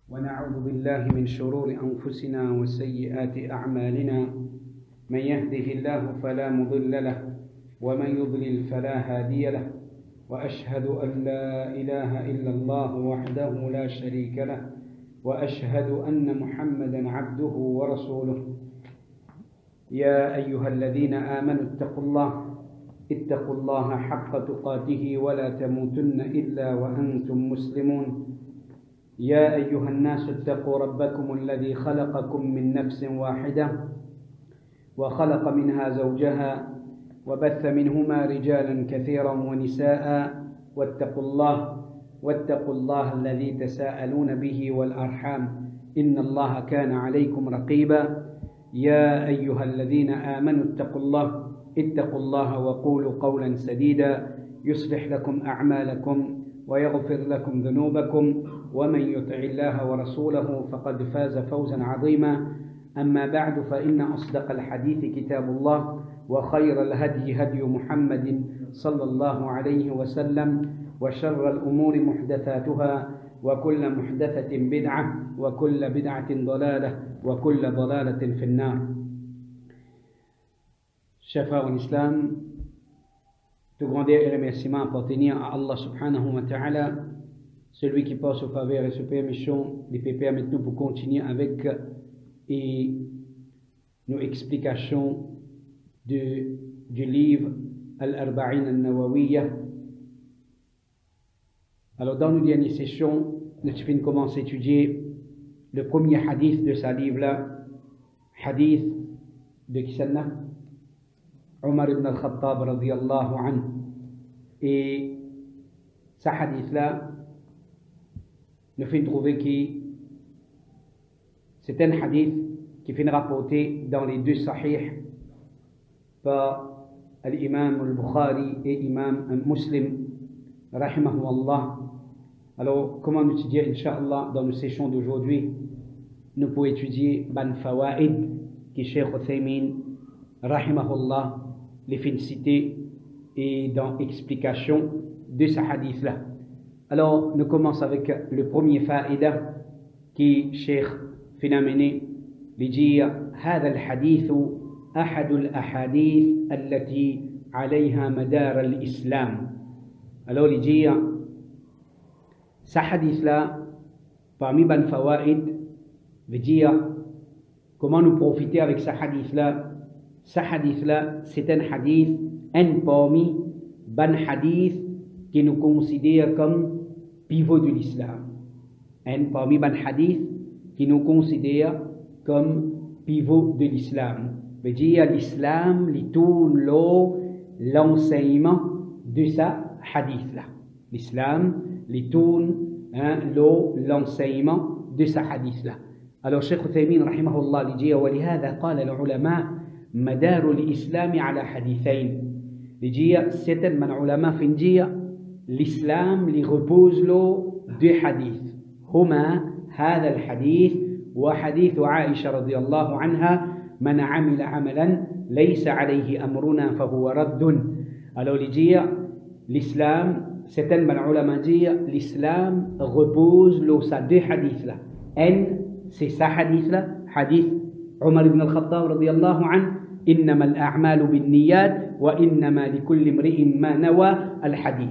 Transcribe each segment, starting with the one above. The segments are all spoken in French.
ونعوذ بالله من شرور أنفسنا وسيئات أعمالنا من يهده الله فلا مضل له ومن يضلل فلا هادي له وأشهد أن لا إله إلا الله وحده لا شريك له وأشهد أن محمدا عبده ورسوله يا أيها الذين آمنوا اتقوا الله حق تقاته ولا تموتن إلا وأنتم مسلمون يا أيها الناس اتقوا ربكم الذي خلقكم من نفس واحدة وخلق منها زوجها وبث منهما رجالا كثيرا ونساء واتقوا الله الذي تساءلون به والأرحام إن الله كان عليكم رقيبا يا أيها الذين آمنوا اتقوا الله وقولوا قولا سديدا يصلح لكم أعمالكم ويغفر لكم ذنوبكم ومن يطع الله ورسوله فقد فاز فوزا عظيما أما بعد فإن أصدق الحديث كتاب الله وخير الهدي هدي محمد صلى الله عليه وسلم وشر الأمور محدثاتها وكل محدثة بدعة وكل بدعة ضلالة وكل ضلالة في النار. Chers frères en islam, tout grandeur et remerciements appartenir à Allah subhanahu wa ta'ala, celui qui passe au faveur et se permission de permettre nous pour continuer avec nos explications du livre Al-Arba'in al-Nawawiyya. Alors dans nos dernières sessions, nous avons commencé à étudier le premier hadith de ce livre-là, hadith de Kisanna Omar ibn al-Khattab radiyallahu anhu. Et ce hadith-là, nous fait trouver que c'est un hadith qui fait rapporter dans les deux sahih par l'imam al-Bukhari et l'imam Muslim, rahimahullah. Alors, comment nous étudier, Inch'Allah, dans nos sessions d'aujourd'hui, nous pouvons étudier Ban Fawaid, qui Cheikh Uthaymin, rahimahullah, les fait citer et dans l'explication de ce hadith-là. Alors, nous commençons avec le premier faïda qui Cheikh fait amener, il dit هذا الحديث أحد الأحاديث التي عليها مدار الإسلام. Alors, il dit ce hadith-là, parmi Ban Fawaid, veut dire comment nous profiter avec ce hadith-là. Ce hadith-là, c'est un hadith, un parmi ban hadith qui nous considère comme pivot de l'islam. Un parmi ban hadith qui nous considère comme pivot de l'islam. Veut dire l'islam, li tourne l'enseignement de ce hadith-là. L'islam, li tourne l'enseignement de ce hadith-là. Alors, Cheikh Uthaymin, rahimahullah, il dit وَلِهَذَا قَالَ الْعُلَمَاء مدار الإسلام على حديثين. لجي سيتن من علماء فنجية الإسلام لرepose له دو حديث هما هذا الحديث وحديث عائشة رضي الله عنها من عمل عملا ليس عليه أمرنا فهو رد. Alors لجي الإسلام سيتن من علماء جي الإسلام repose له sa deux حديث là. Un c'est sa hadith là, hadith عمر بن الخطاب رضي الله عنه إنما الأعمال بالنيات وإنما لكل امرئ ما نوى الحديث.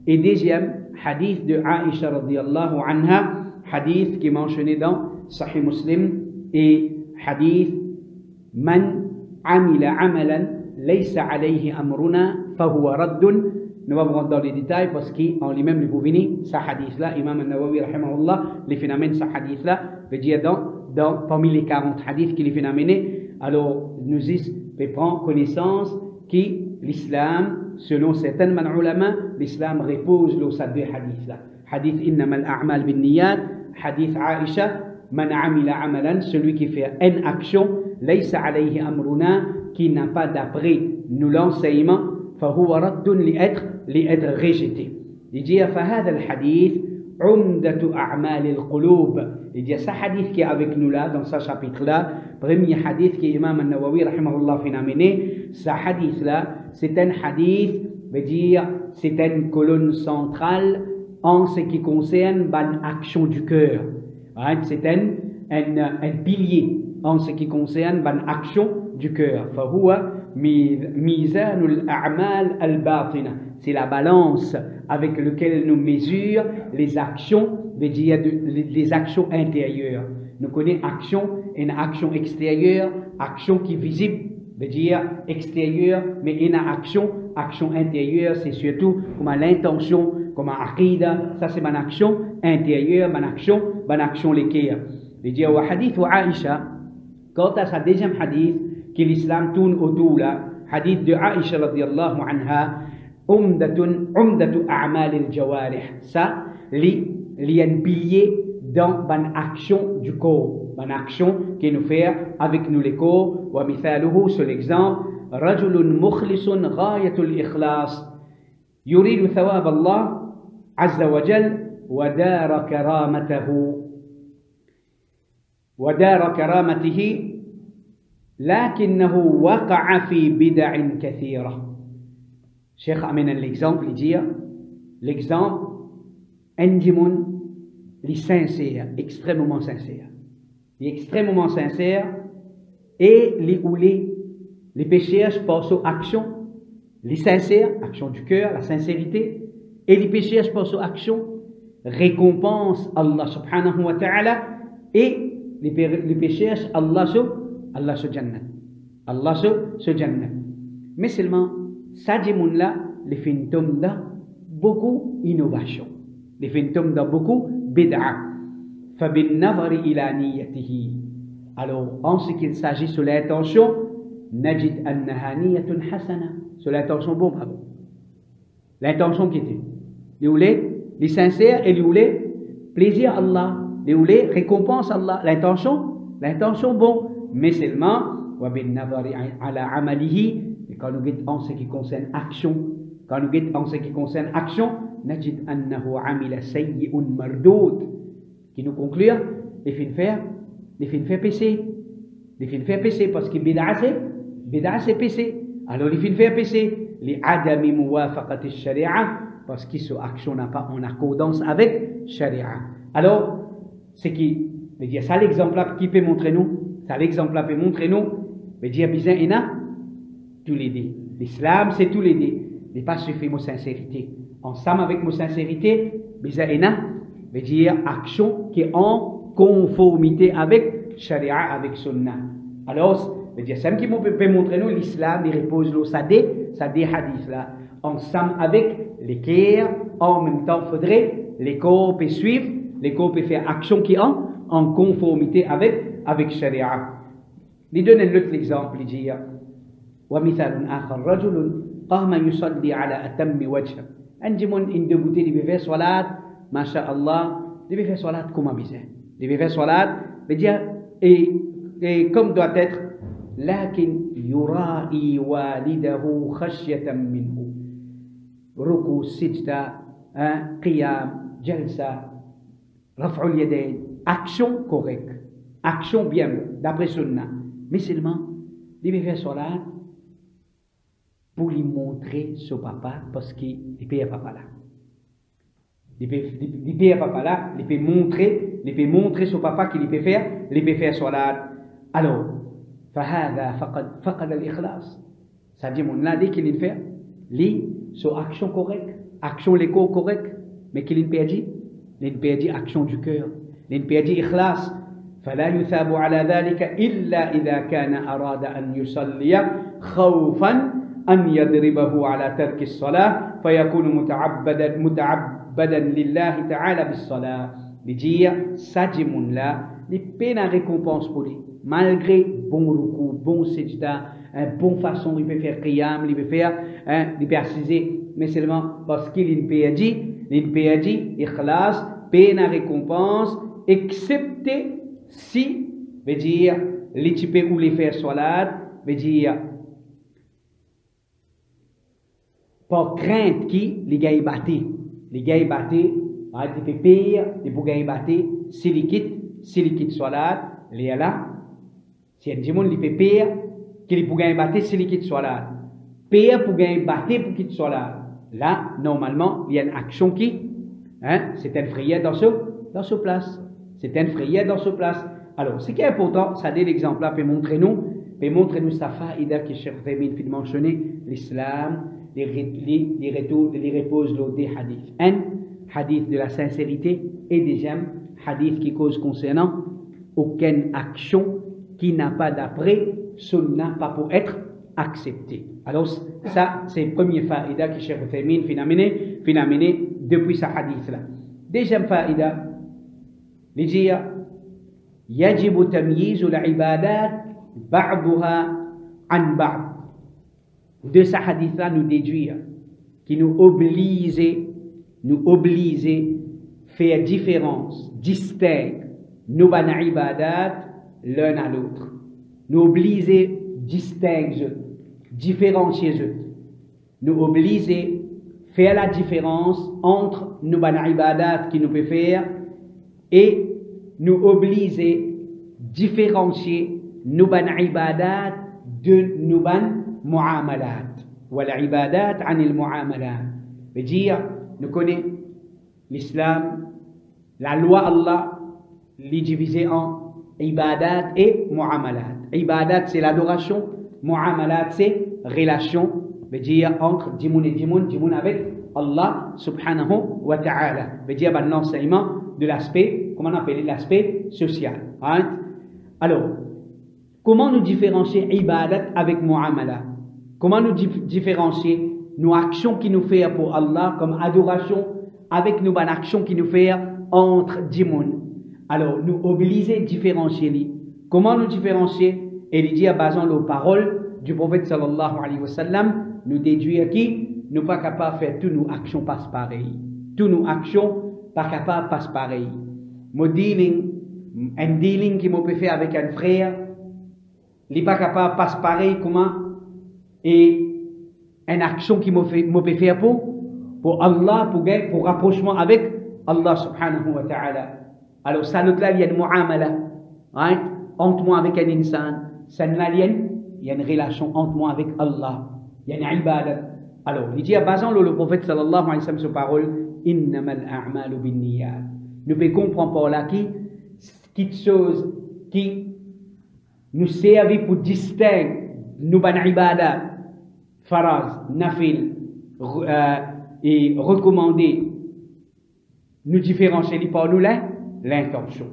Et deuxième hadith de Aïcha radiyallahu anha, hadith qui est mentionné dans Sahih Muslim et hadith man amila amalan laysa alayhi amruna fahuwa raddun. Nous allons rentrer dans les détails parce qu'en lui-même, vous venez, ce hadith-là, Imam al-Nawawi rahimahullah, les phénomènes de ce hadith-là, veut dire parmi les 40 hadiths qu'il fait amener, alors nous prendre connaissance que l'islam, selon certains ulama, l'islam repose sur ces deux hadiths-là. Hadith innama al-a'mal bin niyat, hadith Aïcha, man amila amalan, celui qui fait une action, laysa alayhi amruna, qui n'a pas d'après nous l'enseignement, fahuwa raddun li être rejeté. Il dit فهذا الحديث عمدة أعمال القلوب. Il y a ce hadith qui est avec nous là, dans ce chapitre-là, premier hadith qui Imam al-Nawawi rahimahullah fait amener. Ce hadith-là, c'est un hadith, veut dire, c'est une colonne centrale en ce qui concerne l'action du cœur. C'est un pilier en ce qui concerne l'action du cœur. C'est la balance avec laquelle nous mesurons les actions, les actions intérieures. Nous connaissons une action extérieure, action qui est visible, veut dire extérieure, mais une action intérieure, c'est surtout comme l'intention, comme aqida, ça c'est une action intérieure, une action l'équerre. Veut dire au hadith de Aïcha, quant à sa deuxième hadith, que l'islam tourne autour là, hadith de Aïcha radiyallahu anha, umdatu a'mal al-jawarih, ça, il y a un pilier dans une action du corps, une action qui nous fait avec nous les corps. Wa mithaluhu, c'est l'exemple, rajulun mukhlisun ghayatul ikhlas, yuridu thawab Allah azza wa jal, wa dara karamatihi, لكنه وقع في بدع كثيرة. Cheikh amène l'exemple, il dit, l'exemple, indimon, les sincères, extrêmement sincères. Les extrêmement sincères et les pécheurs passent aux actions, les sincères, action du cœur, la sincérité, et les pécheurs passent aux actions, récompense Allah subhanahu wa ta'ala, et les pécheurs, Allah se jannat. Allah se jannat. Mais seulement, ça dit là, les fintômes là, beaucoup innovation. Les fintômes là, beaucoup bid'a. فَبِالنَّظَرِ إِلَى نِيَّتِهِ. Alors, en ce qu'il s'agit sur l'intention, نَجِدْ أَنَّهَا نِيَّةٌ حَسَنَةٌ. Sur l'intention, bon, bravo. L'intention qui était. Les sincères et les plaisir à Allah. Les récompense à Allah. L'intention, bon. Mais seulement, وَبِالنَّظَرِ عَلَى عَمَلِهِ. Et quand nous guettons en ce qui concerne action, نَجِدْ أَنَّهُ عَمِلَ سَيِّئٌ مَرْدُودٌ. Qui nous conclut, les fins faire péché. Les fins faire péché, parce que bid'a c'est péché. Alors les fins faire péché, les adami muwafaqati sharia, parce que cette action n'a pas en accordance avec sharia. Alors, c'est qui, veut dire, ça l'exemple là qui peut montrer nous, veut dire, bizarre, il y a tous les deux. L'islam, c'est tous les deux. Il n'est pas suffit de sincérité. Ensemble avec mon sincérité, bizarre, il y a veut dire action qui est en conformité avec Sharia, avec Sunnah. Alors, veut dire, ça qui peut montrer nous, l'islam, il repose là, ça des hadiths là, ensemble avec les cœurs, en même temps, il faudrait, les corps peuvent suivre, les corps peuvent faire action qui est en conformité avec Sharia. Il donne un autre exemple, il dit, وَمِثَالٌ آخَرْ رَجُلٌ قَامَ يُصَلِّي عَلَى أَتَمِّ وَجْهٍ. Un une débouté, il fait salat, Masha'Allah, il devait faire salat comme un bizarre. Il devait faire salat, veut dire, et comme doit être, lakin yura'i walidahu khashyatan minhu. Ruku, sijda, qiyam, jalsa, raf'ul yadayn, action correcte, action bien, d'après Sunnah. Mais seulement, il devait faire salat pour lui montrer son papa, parce qu'il ne paye papa là. Il peut papa là, il peut montrer son papa qu'il peut faire salat. Alors, فهذا فقد الإخلاص. Ça dit mon là dès qu'il fait, son action correcte, action l'écho correcte, mais qu'il perdit action du cœur, il perdit ikhlas. فلا يثاب على ذلك إلا إذا كان أراد أن يصلي خوفا أن يضربه على ترك الصلاة فيكون متعبدا لله تعالى بالصلاة. Il dit, ça dit mon là, il peine à récompense pour lui. Malgré bon ruku, bon sejda, bonne façon, il peut faire qiyam, il peut faire, il peut assiser, mais seulement parce qu'il peut dire, ikhlas, peine à récompense, excepté si, veut dire, les types où les faire salat, veut dire, par crainte qui, les gars y battent, il fait payer, les gars y battent, si liquide salat, les là, si un dimanche il fait payer, qu'il pour gagner battre, si liquide salat, payer pour gagner battre pour quitter salat, là, normalement, il y a une action qui Hein? C'est une prière dans ce place. C'est une prière dans ce place. Alors, ce qui est important, ça dit l'exemple là, peut montrer nous sa faïda que Cheikh Uthaymeen fait mentionner l'islam, les repose des hadiths. Un hadith de la sincérité et deuxième hadith qui cause concernant aucune action qui n'a pas d'après sunna, pas pour être acceptée. Alors, ça, c'est le premier faïda que Cheikh Uthaymeen fait amener depuis ce hadith là. Deuxième faïda, il dit يجب تمييز العبادات بعضها عن بعض. De ce hadith là nous déduire qui nous oblige faire différence, distingue nos ban ibadat l'un à l'autre. Nous oblige distinguer, différencier eux. Nous oblige faire la différence entre nos ban ibadat qui nous peut faire et nous obliger différencier nos ban ibadat de nos ban muamalat. Wal ibadat anil muamalat. Veut dire, nous connaissons l'islam, la loi Allah, les divisée en ibadat et muamalat. Ibadat, c'est l'adoration. Muamalat, c'est relation. Veut dire entre dimoun et dimoun avec Allah subhanahu wa ta'ala. Veut dire, l'enseignement de l'aspect, comment on appelle l'aspect social. Right? Alors, comment nous différencier ibadat avec muamala? Comment nous différencier nos actions qui nous fait pour Allah comme adoration avec nos bonnes actions qui nous fait entre dimoun? Alors, nous obliger à différencier. Comment nous différencier? Et il dit, à basant les paroles du prophète sallallahu alayhi wa sallam, nous déduire qui nous pas capables de faire toutes nos actions passe pareil. Toutes nos actions pas capables passe pareil. Un dealing qui m'a fait avec un frère, il n'est pas capable passe pareil comment et une action qui m'a fait faire pour Allah, pour rapprochement avec Allah subhanahu wa ta'ala. Alors ça là il y a une muamala, right? Entre moi avec un insan, ça là il y a une relation entre moi avec Allah, il y a une ibadat. Alors il dit à basant le prophète sallallahu alayhi wa sallam sur parole, innamal a'malu binniyat. Nous pouvons comprendre par là quelque chose qui nous sert pour distinguer nos ban ibadat, faraz, nafil, et recommander, nous différencier par nous l'intention.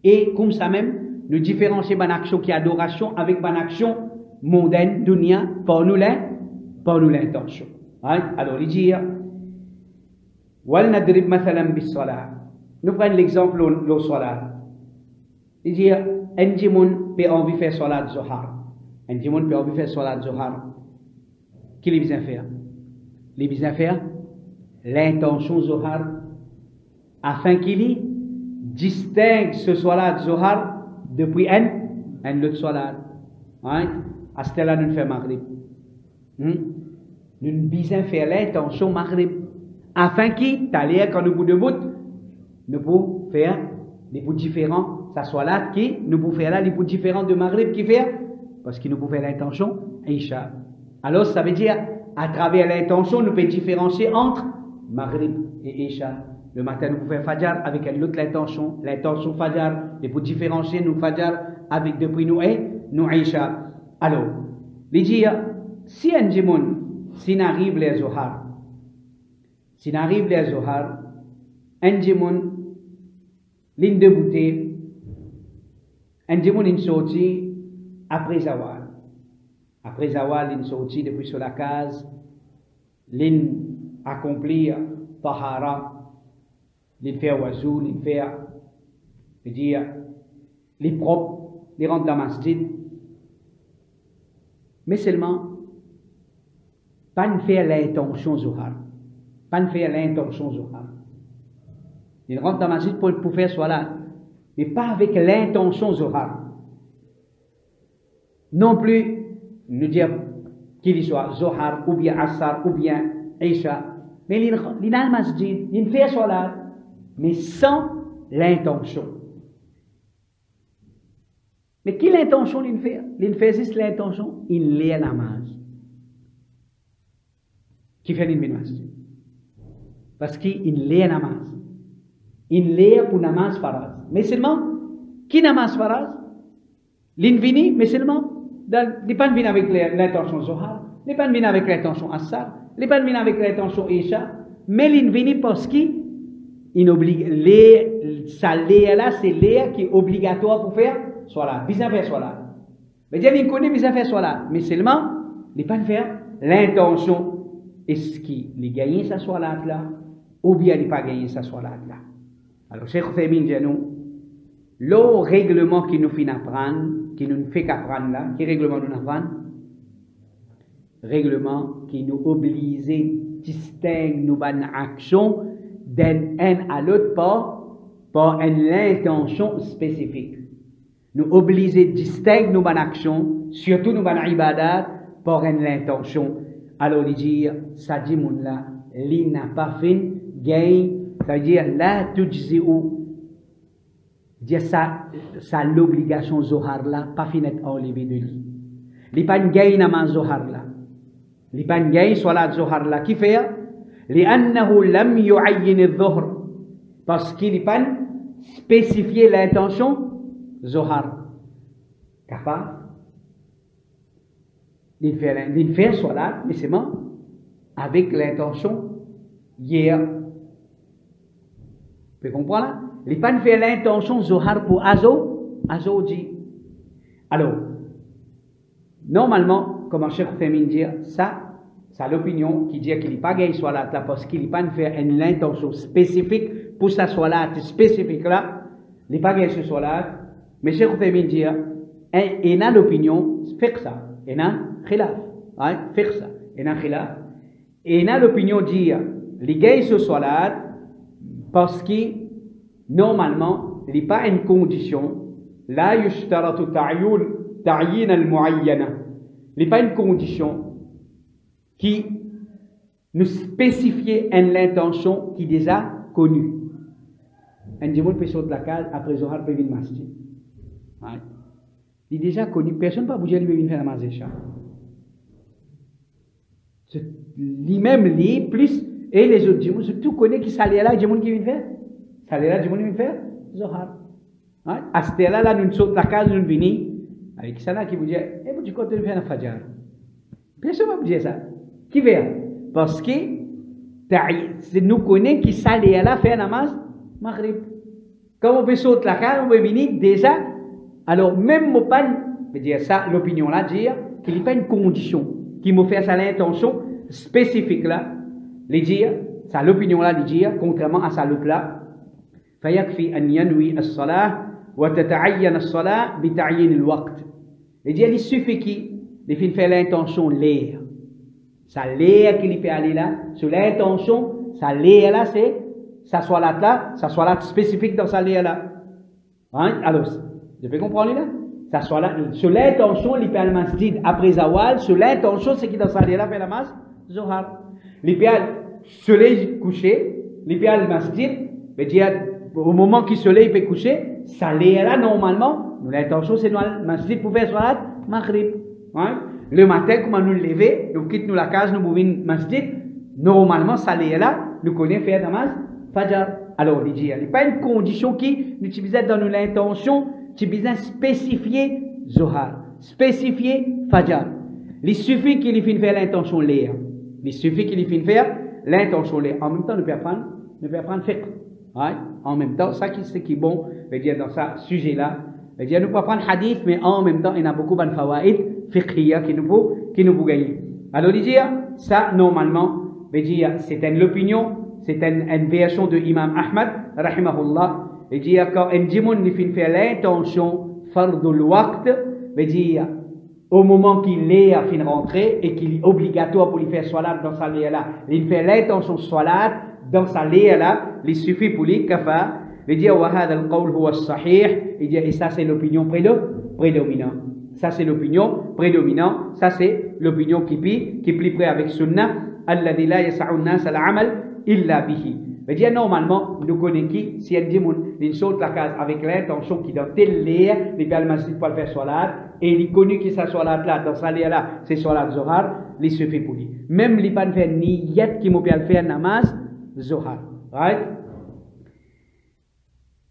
Et comme ça même, nous différencier ban action qui est adoration avec ban action mondaine, dunya, par nous l'intention. Alors il dit, wal nadrib mathalan bis salat. Nous prenons l'exemple de la salat. Il dit, un djimoun peut envie faire salat zohar. Un djimoun peut envie faire salat zohar. Qu'est-ce qu'il veut faire? Il veut faire l'intention zohar afin qu'il distingue ce salat zohar depuis un autre salat. À ce là nous faisons maghrib. Nous devons faire l'intention maghrib afin qu'il, t'allais quand nous bout de bout, nous pouvons faire des bouts différents. Ça soit là qui nous pouvons faire là les bouts différents de maghrib qui fait parce que nous pouvons faire l'intention Isha. Alors ça veut dire à travers l'intention nous pouvons différencier entre maghrib et Isha. Le matin nous pouvons faire Fajr avec l'autre l'intention Fajr. Les bouts différencier nous Fajr avec depuis nous Isha. Alors, il dit si un djimoun s'il arrive les Zohar, un djimoun l'une de bouteille, un djimoun une sortie après Zawal. Après Zawal, une sortie depuis sur la case, l'une accomplir Tahara, l'une faire wazou, l'une faire, dire, les propres, les rendre la masjid. Mais seulement, pas de faire l'intention Zohar. Pas de faire l'intention Zohar. Il rentre dans la masjid pour faire salat, mais pas avec l'intention Zohar. Non plus, nous dire qu'il soit Zohar, ou bien Assar, ou bien Isha. Mais il est dans le masjid, il fait salat, mais sans l'intention. Mais quelle intention il fait? Il fait juste l'intention, il lit la namaz. Qui fait une masjid? Parce qu'il lait namaz. Il lait pour namaz faraz. Mais seulement, qui namaz faraz? L'invini, mais seulement, il pas vient avec l'intention Zohar, il pas vient avec l'intention Assar, il pas vient avec l'intention Isha, mais l'invini parce qu'il ça là, c'est l'air qui est obligatoire pour faire Salat, bien faire Salat. Mais il connaît bien faire Salat, mais seulement, il pas faire l'intention. Est-ce qu'il gagne sa Salat là, ou bien il pas gagné sa Salat là? Alors, Cheikh Othaymin dit nous, le règlement qui nous fait apprendre, qui nous fait qu'apprendre là, quel règlement nous apprend? Règlement qui nous oblige à distinguer nos bonnes actions d'un à l'autre par une intention spécifique. Nous oblige à distinguer nos bonnes actions, surtout nos bonnes ibadat, par une intention. Alors, il dit, ça dit, mon là, il n'a pas fait gain, ça veut dire, là, tout dit où? Dire ça l'obligation Zohar là, pas finir enlevé de lui. Il pas gain namaz Zohar là. Il pas gain salat Zohar là. Qui fait? لأنه لم يعين الظهر. Parce qu'il n'est pas spécifié l'intention Zohar. Capable? Il fait salat, mais c'est bon, avec l'intention hier. Vous pouvez comprendre? Il n'a pas fait l'intention Zohar pour Azo dit. Alors, normalement, comme Cheikh Othaymin dit, ça l'opinion qui dit qu'il n'est pas gagné Salat là parce qu'il n'a pas fait une intention spécifique pour sa Salat spécifique là. Il n'a pas gagné ce Salat. Mais Cheikh Othaymin dit, il a l'opinion, fait ça. Il a khilaf. Fait ça. Il a khilaf. Il a l'opinion dit, il gagne ce Salat parce que normalement, il n'y a pas une condition. La yushtaratu ta'yin al-muayyana. Il n'y a pas une condition qui nous spécifie l'intention qui est déjà connue. Un dimanche peut sortir de la case après Zohar peut venir masjid. Il est déjà connu. Personne ne peut bouger, il peut venir faire la mazécha. Lui-même, lui, plus, et les autres dimanches, tout connaît qui s'allait là, il y a des gens qui viennent faire. Ça là, du monde vient faire Zohar. À ce là, nous sommes la case, nous venons. Avec ça, qui vous dit, eh, vous continuez de faire un Fajr. Personne ne va vous dire ça. Qui vient? Parce que nous connaissons qui s'allait là faire namaz Maghrib. Quand on peut sauter la case, on peut venir déjà. Alors, même mon pas, je veux dire ça, l'opinion là, dire qu'il n'y a pas une condition qui me fait ça l'intention spécifique là. Les dire, ça l'opinion là, les dire, contrairement à ça l'autre là. فيكفي أن ينوي الصلاة وتتعين الصلاة بتعيين الوقت. Il suffit qu'il fait l'intention l'air. Ça l'air qu'il peut aller là, sur l'intention, ça l'air là, c'est ça soit là spécifique dans sa l'air là. Alors, vous pouvez comprendre là? Ça soit là, sur l'intention, il peut aller masjid après Zawal, sur l'intention, c'est qu'il dans sa l'air là fait la masse Zohar. Il peut aller soleil couché, il peut aller masjid, mais dire au moment que le soleil peut coucher, ça l'est là normalement. L'intention c'est le masjid pour faire Salat Maghrib. Le matin, quand nous nous levons, nous quittons la case, nous pouvons masjid. Normalement, ça l'est là, nous connaissons faire namaz Fajr. Alors, il dit, il n'y a pas une condition qui nous utilise dans l'intention, qui besoin spécifier Zohar, spécifier Fajr. Il suffit qu'il finisse faire l'intention l'air. Il suffit qu'il finisse faire l'intention l'air. En même temps, nous pouvons apprendre fiqh. En même temps, ça qui est bon, veut dire dans ce sujet-là, veut dire nous pouvons prendre hadith, mais en même temps, il y a beaucoup de fawaïd fiqhiyya qui nous peut gagner. Alors, il dit, ça, normalement, veut dire, c'est l'opinion, c'est une version de Imam Ahmad, rahimahullah. Il dit, quand un djimoun fait l'intention, fardul waqt, veut dire, au moment qu'il est à fin rentrer et qu'il est obligatoire pour lui faire salat dans sa là, il fait l'intention salat dans sa là, il suffit pour lui kafa. Il dit wa hadha al-qawl huwa as-sahih, il dit et ça c'est l'opinion prédominante. Ça c'est l'opinion prédominante, ça c'est l'opinion qui plie près avec sunnah alladhi la yas'u an-nas al-amal illa bihi. Il dit normalement nous connaissons qui si elle dit il saute la case avec l'intention qui dans tel l'air, il va al masjid pour faire salat et il connaît que sa salat là dans sa là, c'est salat Zohar, il suffit pour lui. Même il pas faire niyat qui me peut faire namaz Zohar. Right?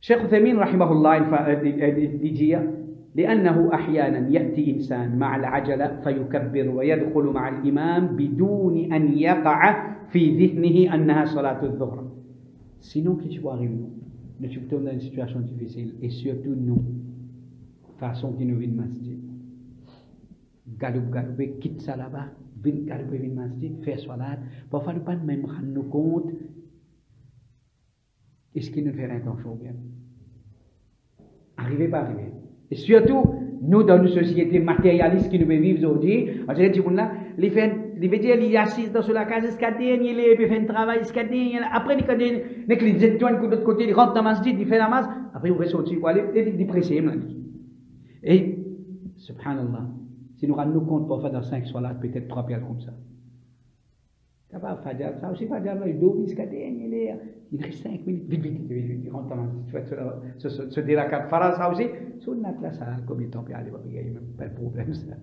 Sheikh Uthaymin rahimahullah dit لأنه أحيانا يأتي إنسان مع العجلة فيكبر ويدخل مع الإمام بدون أن يقع في ذهنه أنها صلاة الظهر. Sinon, qu'est-ce qui peut arriver nous? Nous sommes dans une situation difficile et surtout nous, façon qui nous vient de masjid. Galoupe, quitte ça là-bas, galoupe vient de masjid, faire salat. Parfois, nous ne pouvons même rendre nous compte est-ce qu'il nous fait l'intention bien. Arriver, pas arriver. Et surtout, nous, dans une société matérialiste qui nous vivons aujourd'hui, on dirait que les fait dire, il assiste dans la case, il fait un travail, après, il étoiles de l'autre côté, il rentre dans la masjid, il fait la masse, après, il va sortir pour aller, il est pressé. Et, subhanallah, si nous rendons compte, parfois, dans 5 soirs, peut-être 3 pierres comme ça. Ça va, Fadjar, ça aussi, Fadjar, il dort, il reste 5 minutes, vite, il rentre dans la masjid, se dire la 4 phrases, ça aussi, sur le nat là, ça, combien de temps peut aller, il n'y a même pas de problème, ça.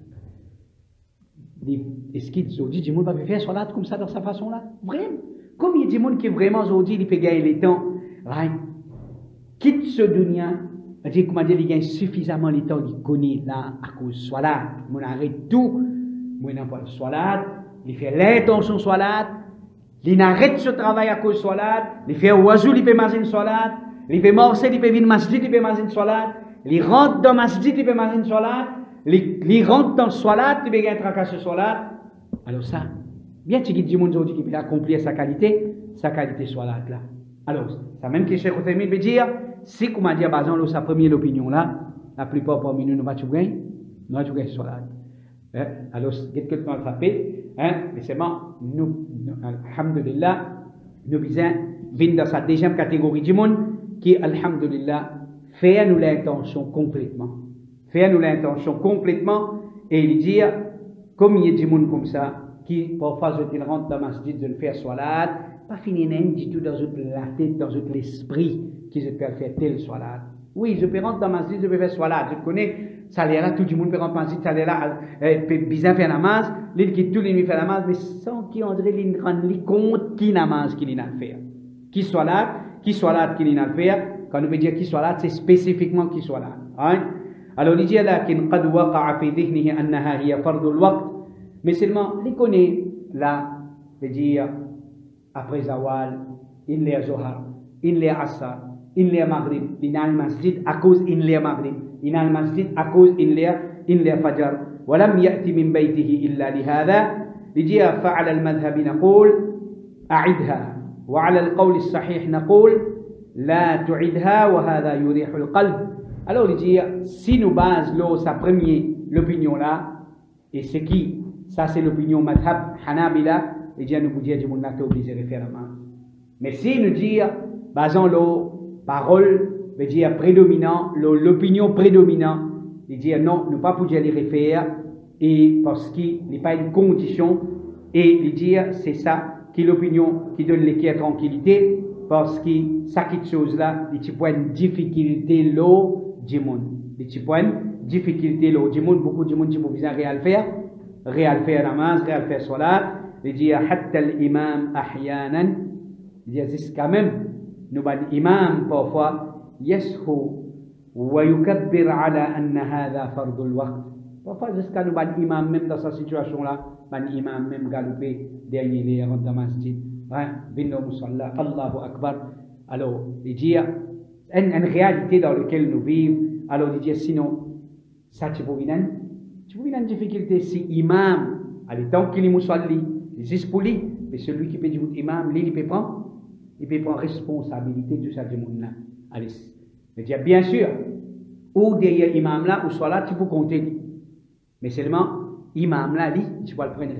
Est-ce qu'il dit, du monde va faire salat comme ça, dans sa façon-là? Vraiment? Comme il y a du monde qui vraiment aujourd'hui, il peut gagner les temps, right? Quitte ce dunya, comment dire, il gagne suffisamment les temps, il connaît là, à cause de salat. On arrête tout, on n'a pas de salat, il fait l'intention salat, il arrête ce travail à cause de salat, il fait oiseau, il peut manger une salat, il peut morcer, il peut venir masjid, il peut manger une salat, il rentre dans masjid, il peut manger une salat, il rentre dans le salat, il peut gagner un tracas sur salat. Alors ça, bien tu dis du monde aujourd'hui qui peut accomplir sa qualité salat là. Alors, ça même que Cheikh Uthaymin veut dire, si comme a dit à Bazan, sa première opinion là, la plupart parmi nous, nous va tout gagner salat. Alors, qu'est-ce que tu as frappé? Mais c'est bon, nous, alhamdulillah, nous venons dans sa deuxième catégorie du monde qui, alhamdulillah, fait nous l'intention complètement. Et il dit, comme il y a du monde comme ça, qui parfois je rentre dans ma masjid, je ne fais salat, pas fini du tout dans la tête, dans l'esprit, qui je peux faire tel salat. Oui, je peux rentrer dans ma masjid, je peux faire salat. Je connais, ça l'est là, tout le monde peut rentrer dans ma masjid, ça l'est là, peut bien faire la masse, l'île qui tout le monde fait la masse, mais sans qu'il y ait une grande compte qui namaz qu'il y a à faire. Qui salat qu'il y a à faire. Quand on veut dire qui salat, c'est spécifiquement qui salat. Alors il dit là qu'il qad waqa'a fi dhihnihi annaha hiya fardul waqt, mais seulement il connaît là, veut dire après zawal, il est zohar, il est asar, il est maghrib, il est masjid à cause il est maghrib, il est masjid à cause il est fajr, ولم يأتي من بيته إلا لهذا. يجي فعلى المذهب نقول أعدها، وعلى القول الصحيح نقول لا تعدها وهذا يريح القلب. Alors, il dit, si nous basons sa première l'opinion là, et c'est qui? Ça, c'est l'opinion madhab Hanabila, il dit, nous vous dire, du monde n'a pas obligé de faire la main. Mais si nous dit, basons la parole, il dit, prédominant, l'opinion prédominante, il dit, non, nous ne pas pouvoir les refaire, et parce qu'il n'est pas une condition, et il dit, c'est ça qui est l'opinion qui donne l'équerre tranquillité, parce que ça, quelque chose là, il y a une difficulté là, du monde. Il y a une difficulté là, du monde, beaucoup de monde qui peuvent réel faire namaz, réel faire salat. Il dit, hatta l'imam ahyanan, il dit, c'est quand même, nous, l'imam, parfois, yashu, wa yukabbir ala anna hadha fardul waqt. Parfois, jusqu'à nous, l'imam, même dans cette situation-là, l'imam, même galopé, derrière les rangs de masjid. Binno Musalla, Allahu Akbar. Alors, il dit, une réalité dans laquelle nous vivons. Alors, il dit, sinon, ça, tu peux une difficulté. Si imam, tant qu'il est musalli, il est pour lui, mais celui qui peut dire imam, lui, il peut prendre responsabilité de ça du monde là. Allez, il dit, bien sûr, ou derrière imam là, ou soit là, tu peux compter. Mais seulement, imam là, lui, tu peux prendre une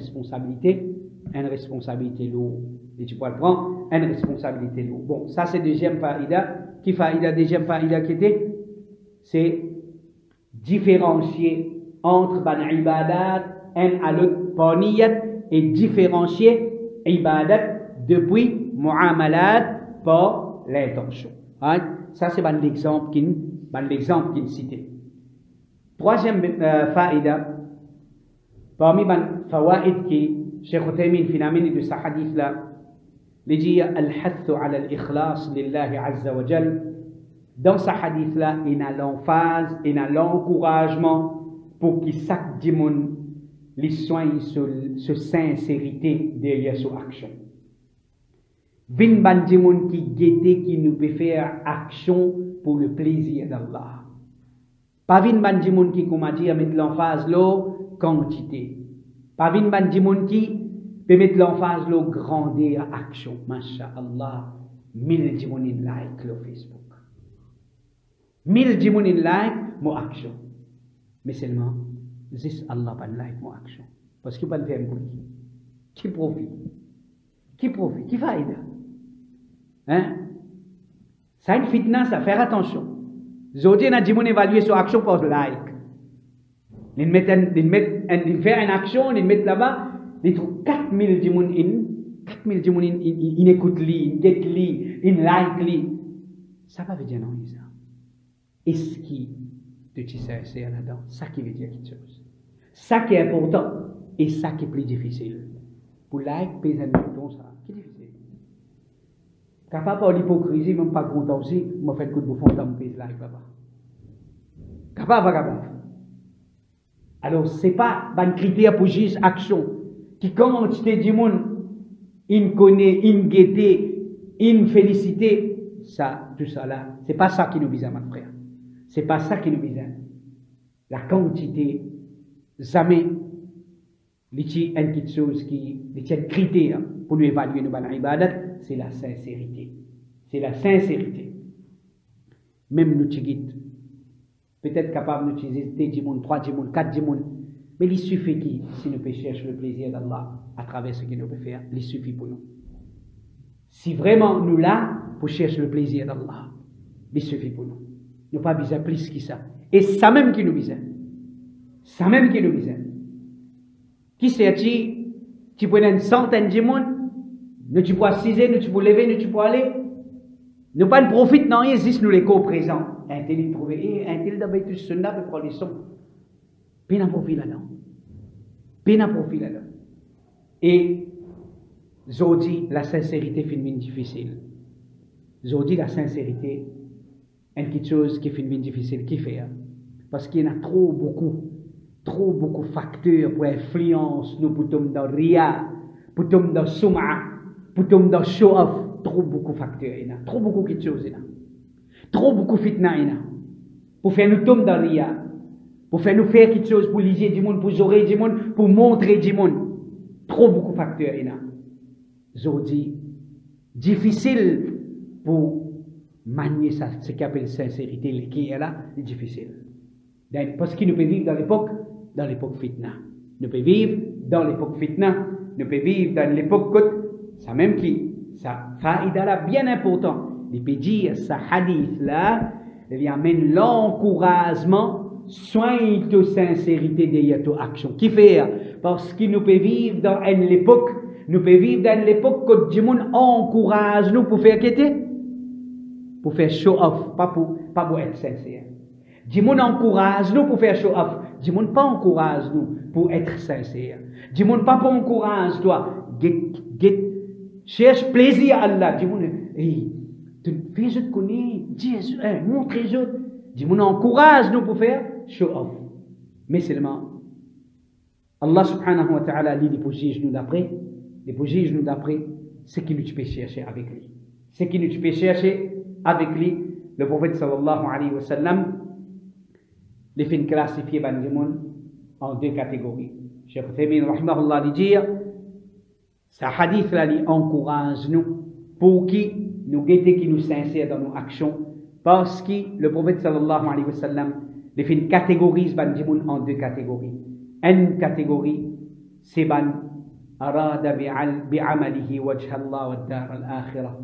responsabilité lourde. Et tu peux prendre une responsabilité lourde. Bon, ça c'est deuxième faïda. Deuxième faïda qui était, c'est différencier entre ban ibadat, un à l'autre par niyat, et différencier ibadat depuis mu'amalat par l'intention. Ça c'est l'exemple qu'il citait. Troisième faïda, parmi les fawaïd qui Cheikh Uthaymin finalement de ce hadith là, il dit al-hathu ala al-ikhlas lillahi azza wa jal. Dans ce hadith-là, il y a l'emphase, il y a l'encouragement pour que chaque dimon les soigne sur sincérité derrière son action. Vin ban dimon qui guette qui nous peut faire action pour le plaisir d'Allah. Pas vin ban dimon qui, comme dire, mettre l'emphase l'eau quantité. Pas vin ban dimon qui peut mettre l'emphase l'eau grandeur action. Masha'Allah, 1000 dimon in like le Facebook. 1000 dimon in like mon action. Mais seulement, juste Allah ban like mon action. Parce qu'il va le faire pour qui profite. Qui profite, qui va aider. Hein? Ça une fitna, ça faire attention. Aujourd'hui, on a dit mon évaluer son action par like. Ils fait une action, ils mettent là-bas, ils trouvent 4000 dimon in, 4000 dimon in, in écoute li, in get li, in like li. Ça va veut dire non, ça. Est-ce qui te dit ça, c'est là-dedans? Ça qui veut dire quelque chose. Ça qui est important et ça qui est plus difficile. Pour like, payer un bouton, ça, qui est difficile. Capable par l'hypocrisie, même pas content aussi, m'a fait coup de bouffon dans mon pays like là-bas. Capable. Alors, ce n'est pas un critère pour juste action. Qui, quand tu te dis, il connaît, il guette, il félicite, ça, tout ça là, ce n'est pas ça qui nous vise, mon frère. Ce n'est pas ça qui nous vise. La quantité, jamais, il y a quelque chose qui, il y a un critère pour nous évaluer nos ibadat, c'est la sincérité. C'est la sincérité. Même nous, peut-être capable d'utiliser 2 dimoun, 3 dimoun, 4 dimoun, mais il suffit qui, si nous cherchons le plaisir d'Allah à travers ce qu'il nous peut faire, il suffit pour nous. Si vraiment nous là, pour chercher le plaisir d'Allah, il suffit pour nous. Nous pas besoin plus que ça. Et ça même qui nous besoin. Ça même qui nous besoin. Qui c'est tu peux une centaine de monde, nous tu peux assiser, nous tu peux lever, nous tu peux aller. Nous pas de profit, non, il existe nous les co-présents. Un tel trouvé, un tel d'abord tout sunna pour prendre les sons. Peine à profit là-dedans. Peine à profit là-dedans. Et, aujourd'hui, la sincérité fait une difficile. Aujourd'hui, la sincérité est quelque chose qui fait une difficile, qui fait. Parce qu'il y en a trop beaucoup de facteurs pour influence nous, pour tomber dans ria, pour tomber dans sum'a, pour tomber dans show-off. Trop beaucoup de facteurs, trop beaucoup de choses, trop beaucoup de fitna, pour faire nous tomber dans ria, pour faire nous faire quelque chose, pour liser du monde, pour jouer du monde, pour montrer du monde. Trop beaucoup de facteurs, aujourd'hui, difficile pour manier ça, ce qu'on appelle sincérité, qui est là, c'est difficile. Parce que nous pouvons vivre dans l'époque fitna. Nous pouvons vivre dans l'époque fitna. Nous pouvons vivre dans l'époque ça même qui, ça faïda là bien important. Il peut dire, ça hadith là, il amène l'encouragement, soin de sincérité derrière ton action. Qui fait? Parce que nous pouvons vivre dans l'époque, que Dieu encourage nous pour faire quitter, pour faire show off, pas pour être sincère. Dieu encourage nous pour faire show off. Dieu pas encourage nous pour être sincère. Dieu pas encourage toi. Cherche plaisir à Allah. Dieu hey, tu fais je te connais, Jésus, montre-les autres. Dieu encourage nous pour faire show off. Mais seulement, Allah subhanahu wa ta'ala dit pour juger nous d'après, ce qui nous peut chercher avec lui. Ce qui nous peut chercher avec lui, le prophète sallallahu alayhi wa sallam, les fins classifiés en 2 catégories. Cheikh Uthaymin rahimahullah dit ce hadith là encourage nous pour qui nous guetter qui nous sincère dans nos actions parce que le prophète sallallahu alayhi wa sallam les fins catégorise en 2 catégories. Une catégorie c'est arada bi'amalihi wajha Allah wa dar al-akhirah.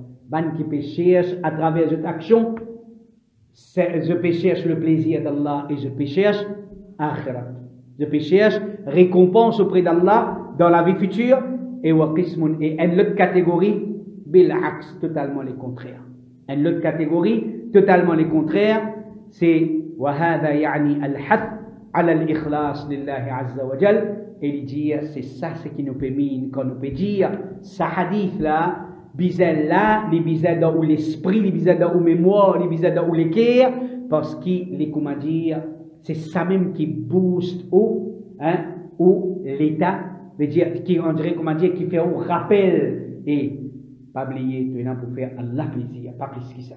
Qui peut chercher à travers cette action, je peux chercher le plaisir d'Allah et je peux chercher akhirat. Je peux chercher récompense auprès d'Allah dans la vie future et une autre catégorie, bil-aks, totalement les contraires. Une autre catégorie, totalement les contraires, c'est وهذا يعني الحث على الإخلاص لله عز وجل. Et il dit, c'est ça ce qui nous permet, quand nous peut dire, ce hadith là, Bizarre là, les bizarres dans l'esprit, les bizarres dans la mémoire, les bizarres dans le cœur, parce que les comment dire, c'est ça même qui booste ou l'état, veut dire qui on dirait comment dire, qui fait un rappel et pas oublier tu es pour faire Allah plaisir, pas plus que ça.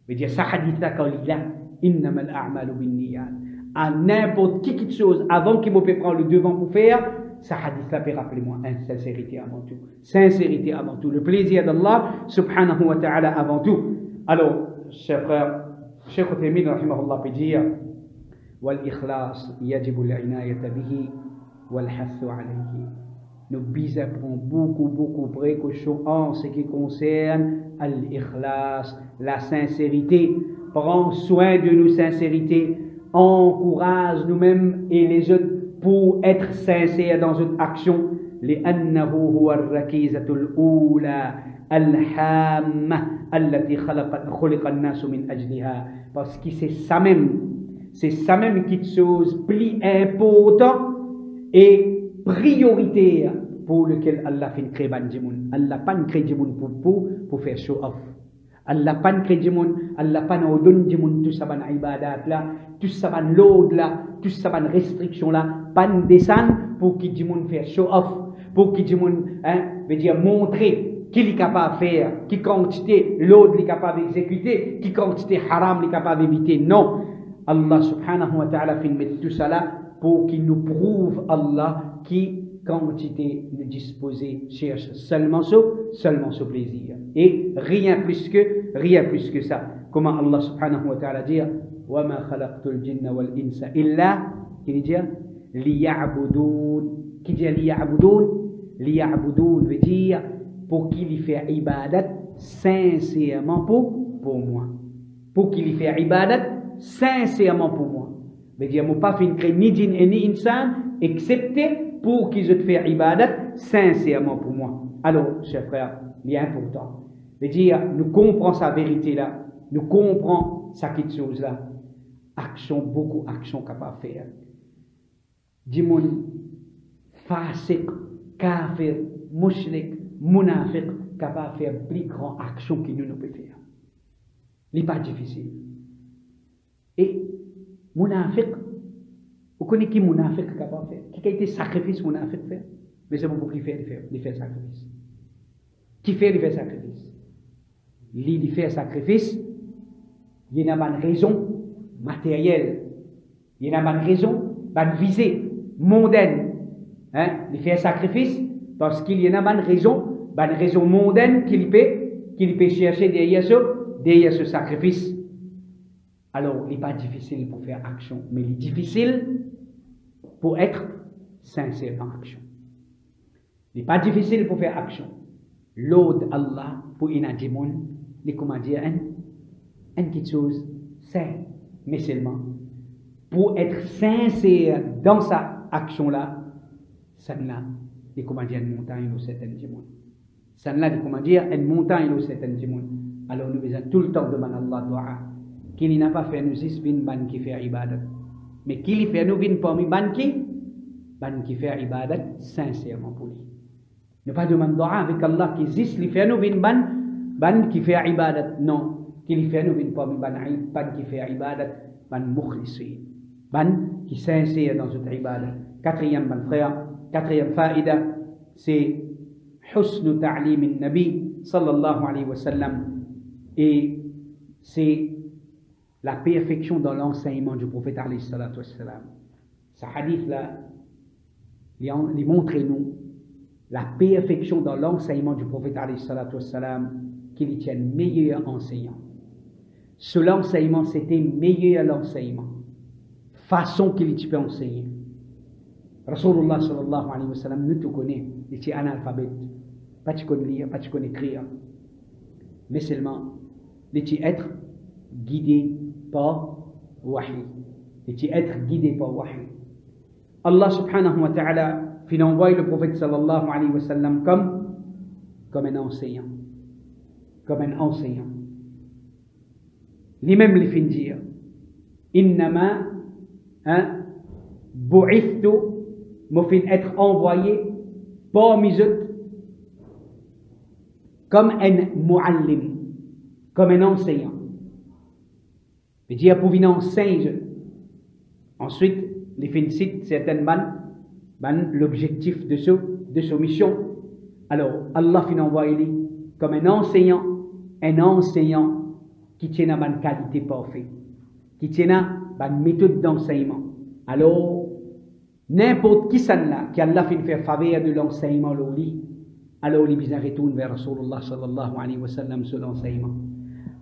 Veut dire ça hadith là quand il a innamal a'malu binniyat. À n'importe quelle chose avant qu'il me peut prendre le devant pour faire, ça hadith là peut rappeler moi sincérité avant tout. Sincérité avant tout, le plaisir d'Allah subhanahu wa ta'ala avant tout. Alors, chers frères, Cheikh Uthaymin rahimahullah peut dire wal-ikhlas yajibu al-inayata bihi wal-hathu alayhi. Nous prend beaucoup précaution en ce qui concerne al-ikhlas, la sincérité. Prends soin de nos sincérités, encourage nous-mêmes et les autres pour être sincères dans une action. لأنه هو الركيزة الأولى الهامة التي خلق الناس من أجلها. Parce que c'est ça même qui est chose plus important et prioritaire pour lequel Allah fait créer banjimoun. Allah pas créé djimoun pour faire show off. Allah pas créé djimoun, Allah pas nous donne djimoun tout ça ban ibadat là, tout ça ban load là, tout ça ban restriction là, pas descendre pour qui djimoun faire show off, pour qui djimoun veut dire montrer qu'il est capable de faire, qui quantité load il est capable d'exécuter, qui quantité haram il est capable d'éviter. Non, Allah subhanahu wa ta'ala fait mettre tout ça là pour qu'il nous prouve Allah qui quantité de disposer cherche seulement ce plaisir et rien plus que ça. Comment Allah subhanahu wa ta'ala dit wa ma khalaqtul jinna wal insa illa qui dit liya'budun, qui dit liya'budun veut dire pour qu'il y fait ibadat sincèrement pour moi, pour qu'il y fait ibadat sincèrement pour moi. Veut dire moi pas fin créer ni djinn et ni insan excepté pour qu'ils aient fait ibadat sincèrement pour moi. Alors, chers frères, il est important. Veut dire, nous comprenons sa vérité là, nous comprenons sa petite chose là. Beaucoup d'action capable de faire. Dis-moi, fasik, kafir, mushrik, munafiq, capable de faire plus grande action que nous pouvons faire. Ce n'est pas difficile. Et munafiq, vous connaissez qui munafiq capable de faire? Qui a été sacrifice munafiq faire? Mais c'est beaucoup qui fait sacrifice. Qui fait sacrifice? Il fait sacrifice, il y a une raison matérielle, il y a une raison, une visée mondaine. Il fait sacrifice parce qu'il y a une raison mondaine qu'il peut chercher derrière ce sacrifice. Alors, il n'est pas difficile pour faire action, mais il est difficile pour être sincère en action. Il n'est pas difficile pour faire action. L'aude Allah pour une adjimoun, il comment dire, une petite chose, c'est, mais seulement, pour être sincère dans sa action-là, ça là, il comment dire, une montagne ou cette adjimoun. Ça là, il comment dire, une montagne ou cette adjimoun. Alors, nous besoin tout le temps demander Allah doa. Qu'il n'a pas fait nous six bin ban qui fait ibadat. Mais qu'il fait nous bin parmi ban qui fait ibadat sincèrement pour lui. Ne pas demander doa avec Allah qui existe, il fait nous bin ban qui fait ibadat. Non, qu'il fait nous bin parmi ban qui fait ibadat, ban mukhlisin. Ban qui sincère dans cette ibadat. Quatrième ban frère, quatrième faïda, c'est husnu ta'lim al-nabi sallallahu alayhi wa sallam. Et c'est la perfection dans l'enseignement du prophète alayhi salatu wassalam. Ce hadith-là, il montre nous la perfection dans l'enseignement du prophète alayhi salatu wassalam, qu'il tient meilleur enseignant. Ce l'enseignement, c'était meilleur l'enseignement. Façon qu'il peut enseigner. Rasulullah sallallahu alayhi wa sallam nous te connaît, il est analphabète. Pas tu connais lire, pas tu connais écrire. Mais seulement, il est être guidé par wahi. Il est être guidé par wahi. Allah subhanahu wa ta'ala fait envoyer le prophète sallallahu alayhi wa sallam comme un enseignant. Comme un enseignant. Lui-même les fait dire innama bu'ithtu me fait être envoyé par mes autres comme un muallim, comme un enseignant. C'est-à-dire pour venir enseigner. Ensuite, les félicite certainement l'objectif de ce mission. Alors, Allah finit envoyé comme un enseignant qui tient à une qualité parfaite, qui tient à une méthode d'enseignement. Alors, n'importe qui ça là, qui Allah fait faire faveur de l'enseignement, alors il besoin retourne vers Rasulullah sallallahu alayhi wa sallam sur l'enseignement.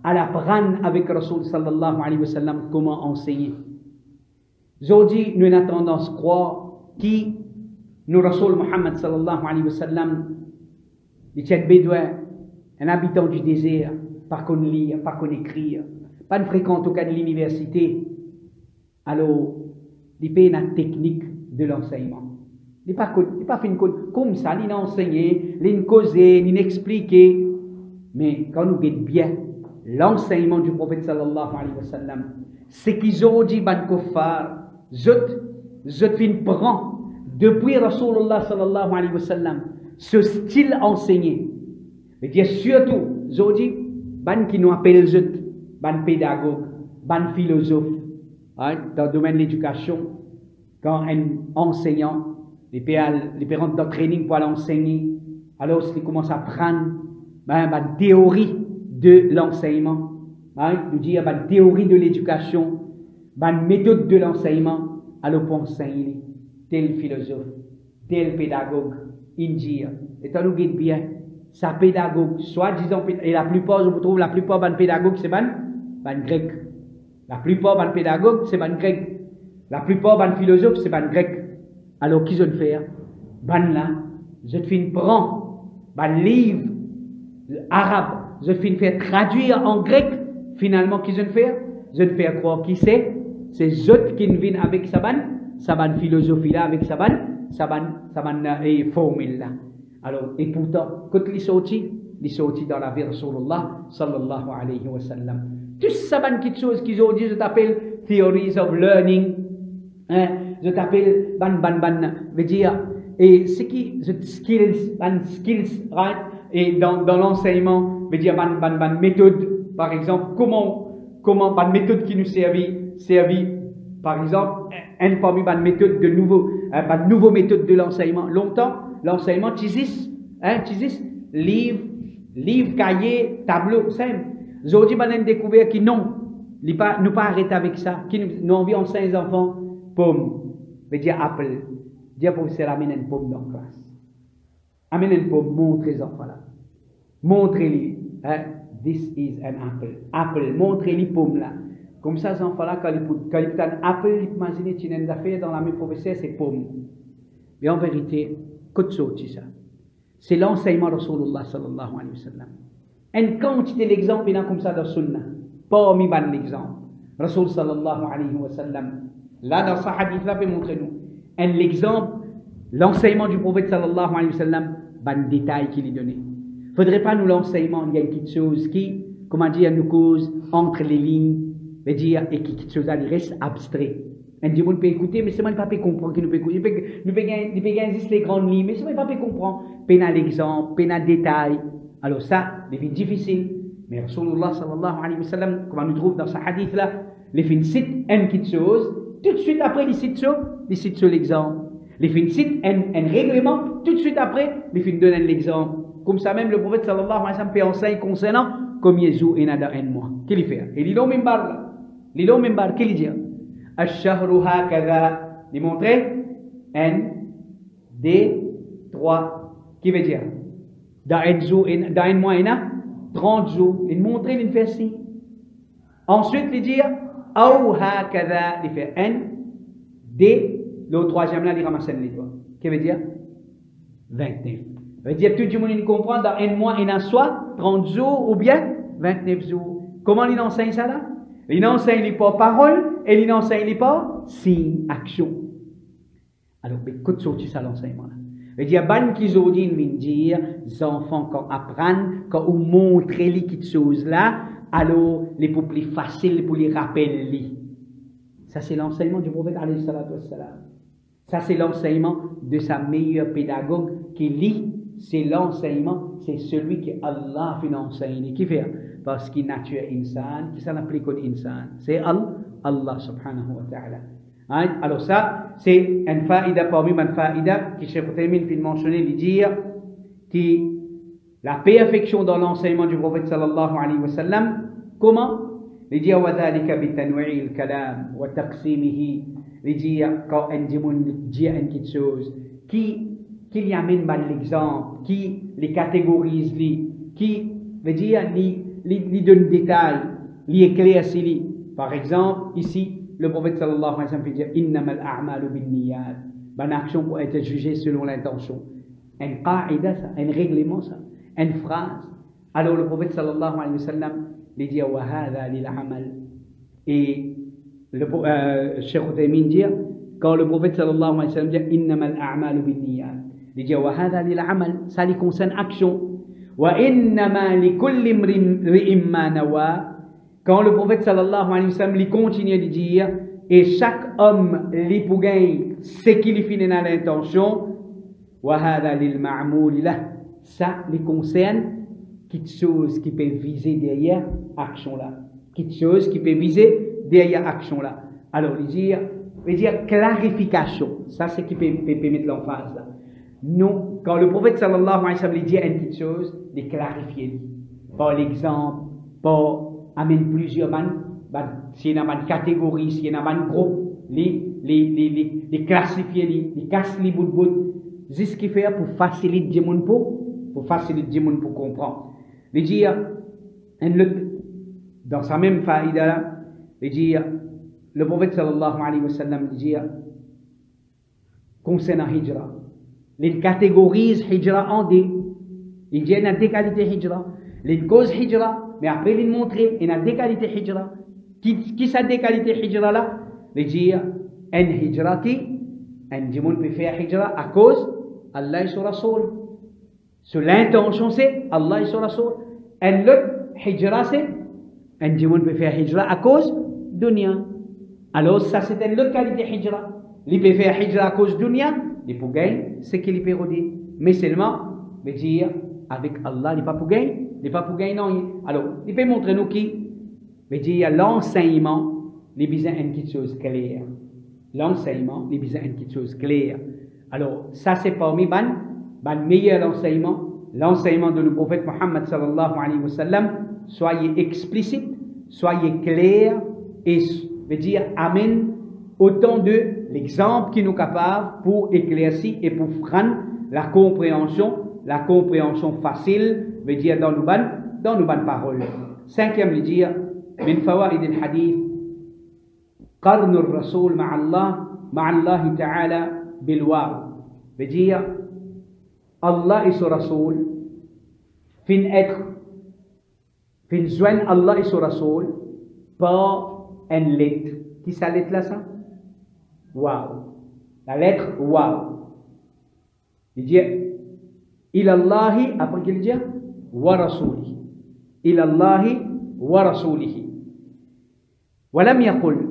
Alors, apprendre avec Rasul sallallahu alayhi wa sallam comment enseigner. Aujourd'hui, nous avons tendance à croire que nous, Rasul Muhammad sallallahu alayhi wa sallam, les tchèques bédouins, un habitant du désert, pas qu'on lire, pas qu'on écrire, pas de fréquente aucun de l'université. Alors, il paye la technique de l'enseignement. Il n'est pas fait comme ça, il n'a enseigné, il n'a causé, il n'a expliqué. Mais quand nous regardons bien l'enseignement du prophète sallallahu alayhi wa sallam, c'est qu'ils ont dit, ban kuffar, je fin prend depuis Rasulullah sallallahu alayhi wa sallam ce style enseigné. Et bien surtout, je dis, ban qui nous appelle ban pédagogue, ban philosophe, hein, dans le domaine de l'éducation, quand un enseignant, les parents dans training pour l'enseigner, alors ils commencent à prendre la théorie de l'enseignement, nous dire la théorie de l'éducation, la méthode de l'enseignement, alors pour enseigner tel philosophe, tel pédagogue, indien. Et on nous guide bien, sa pédagogue, soi-disant, et la plupart, je vous trouve, la plupart des pédagogues, c'est ban grec. La plupart des pédagogues, c'est ban grec. La plupart des philosophes, c'est ban grec. Alors, qu'ils ont fait? Ban là, je te fais prendre, ban livre arabe, je te fais traduire en grec, finalement, qu'ils ont fait? Je te fais croire qui c'est? C'est eux qui viennent avec sa philosophie là, avec sa formule là. Alors, et pourtant, quand ils sont sortis dans la vie de Rasulullah sallallahu alayhi wa sallam. Tout ça, quelque chose qu'ils ont dit, je t'appelle theories of learning, hein, je t'appelle veut dire, et ce qui, skills, right, et dans l'enseignement, veut dire, méthode, par exemple, comment, méthode qui nous servit, par exemple, parmi les méthodes de nouveau méthode de l'enseignement. Longtemps, l'enseignement, livre, cahier, tableau, simple. Aujourd'hui, on a découvert que non, nous pas arrêter avec ça, nous envoyons 5 enfants, pomme, veut dire apple, dire professeur amène une pomme dans la classe. Amène une pomme, montrez les enfants là. Montrez-les, hein, this is an apple. Apple, montrez-les pomme là. Comme ça, les enfants là, quand ils ont un apple, ils imaginent qu'ils ont des affaires dans la main professeur, c'est pomme. Mais en vérité, qu'est-ce que ça? C'est l'enseignement de Rasulullah sallallahu alayhi wa sallam. Une quantité d'exemples, il y a comme ça dans le Sunnah. Parmi l'exemple. Rasul sallallahu alayhi wa sallam. Là, dans ce hadith-là, peut montrer nous. Un exemple, l'enseignement du prophète sallallahu alayhi wa sallam, ban détail qu'il est donné. Il ne faudrait pas nous l'enseignement, il y a une petite chose qui, comment dire, nous cause entre les lignes, veut dire, et qui chose là, il reste abstrait. Un dit, on peut écouter, mais c'est moi qui ne peux pas comprendre qu'il nous peut écouter. Nous peut gagner les grandes lignes, mais c'est moi qui ne peux pas comprendre. Pénal l'exemple, pénal détail. Alors ça, c'est difficile. Mais Rasulullah sallallahu alayhi wa sallam, comme on nous trouve dans ce hadith-là, les fins citent une petite chose, tout de suite après, ils citent sur l'exemple. Les fins citent un règlement, tout de suite après, les fins donnent l'exemple. Comme ça même, le prophète sallallahu alayhi wa sallam peut enseigner concernant comme Jésus est dans un mois. Qu'est-ce qu'il fait? Et il est même là. Il est même là. Qu'est-ce qu'il dit? Ash-shahru hakadha. Il montre 1, 2, 3. Qui veut dire? Dans un mois, il y a 30 jours. Il montre, il fait ci. Ensuite, il dit Aou hakadha. Il fait 1, 2. Le troisième là, il ramasse les doigts. Qu'est-ce que veut dire? 29. Ça veut dire tout le monde comprend, dans un mois, il y a soit 30 jours ou bien 29 jours. Comment il enseigne ça là? Il enseigne les pas parole et il enseigne les pas signe, action. Alors, écoute, sorti ça l'enseignement là. Ça veut dire, ban qu'ils ont dit, dire, les enfants, quand apprennent, quand on montre les petites choses là, alors, les pour plus facile pour les rappeler. Ça, c'est l'enseignement du prophète alayhi salatu wassalam. Ça, c'est l'enseignement de sa meilleure pédagogue qui lit c'est l'enseignement, c'est celui que Allah fait enseigner. Qui fait? Parce qu'il nature insan, qui s'en applique au insan. C'est Allah subhanahu wa ta'ala. Hein? Alors ça, c'est une faïda parmi les faïda que Cheikh Uthaymin fait mentionner, il dit que la perfection dans l'enseignement du prophète sallallahu alayhi wa sallam, comment? Il dit وَذَلِكَ بِتَنْوِعِ الْكَلَامِ وَتَقْسِيمِهِ. Il dit quand on dit une petite chose, qui y amène l'exemple, qui les catégorise, qui veut dire les donne détail, les éclaircit. Par exemple, ici, le prophète sallallahu alayhi wa sallam peut dire innamal a'malu binniyat. Une action pour être jugée selon l'intention. Un qa'ida, ça, un règlement, ça, une phrase. Alors le prophète sallallahu alayhi wa sallam il dit wa hadha lil amal. Et le Cheikh Uthaymin dit quand le prophète sallallahu alayhi wa sallam dit innamal a'malu binniyat, il dit wa hadha lil amal, ça lui concerne action. Wa innama likulli imri'in ma nawa. Quand le prophète sallallahu alayhi wa sallam il continue de dire et chaque homme li pour gagner ce qu'il finit dans l'intention, wa hadha lil ma'mul lah, ça lui concerne quelque chose qui peut viser derrière action là, quelque chose qui peut viser derrière action là. Alors il dit clarification, ça c'est qui peut mettre l'emphase là. Non, quand le prophète sallallahu alayhi wa sallam dit une petite chose, de clarifier par l'exemple, par amène plusieurs s'il y a une catégorie, s'il y a un groupe, les classifier, les casser les bouts de bout. C'est ce qu'il fait pour faciliter les gens pour comprendre. Il dit, dans sa même faïda là, il dit, le prophète sallallahu alayhi wa sallam dit, concernant Hijra, il catégorise Hijra en deux. Il dit, il y a deux qualités Hijra. Il cause Hijra, mais après il montre, il y a deux qualités Hijra. Qui sont des qualités Hijra là? Il dit, un Hijra qui, un démon peut faire Hijra à cause Allah et son Rasoul. Sur l'intention c'est Allah et son Rasoul. Un autre Hijra c'est, un démon peut faire Hijra à cause dunya. Alors ça c'est une autre qualité Hijra. Il peut faire Hijra à cause dunya, il peut gagner ce qu'il peut redire. Mais seulement, il veut dire, avec Allah, il n'est pas pour gagner. Il n'est pas pour gagner, non. Alors, il peut montrer nous qui veut dire l'enseignement, il besoin d'une petite chose claire. L'enseignement, il besoin d'une petite chose claire. Alors, ça c'est parmi le meilleur enseignement, l'enseignement de le prophète Muhammad sallallahu alayhi wa sallam. Soyez explicite, soyez clair et veut dire amène autant de l'exemple qui nous capable pour éclaircir et pour prendre la compréhension facile, veut dire dans nos bonnes paroles. Cinquième, veut dire min fawaid al-hadith qarn ar-rasul ma'a Allah ta'ala bil waw. Veut dire Allah et son Rasoul fin joindre Allah et son Rasoul par une lettre. Qui c'est la lettre là ça? Waw. La lettre waw. Il dit ilallahi, après qu'il dit wa rasulihi. Ilallahi wa rasulihi. Walam yaqul.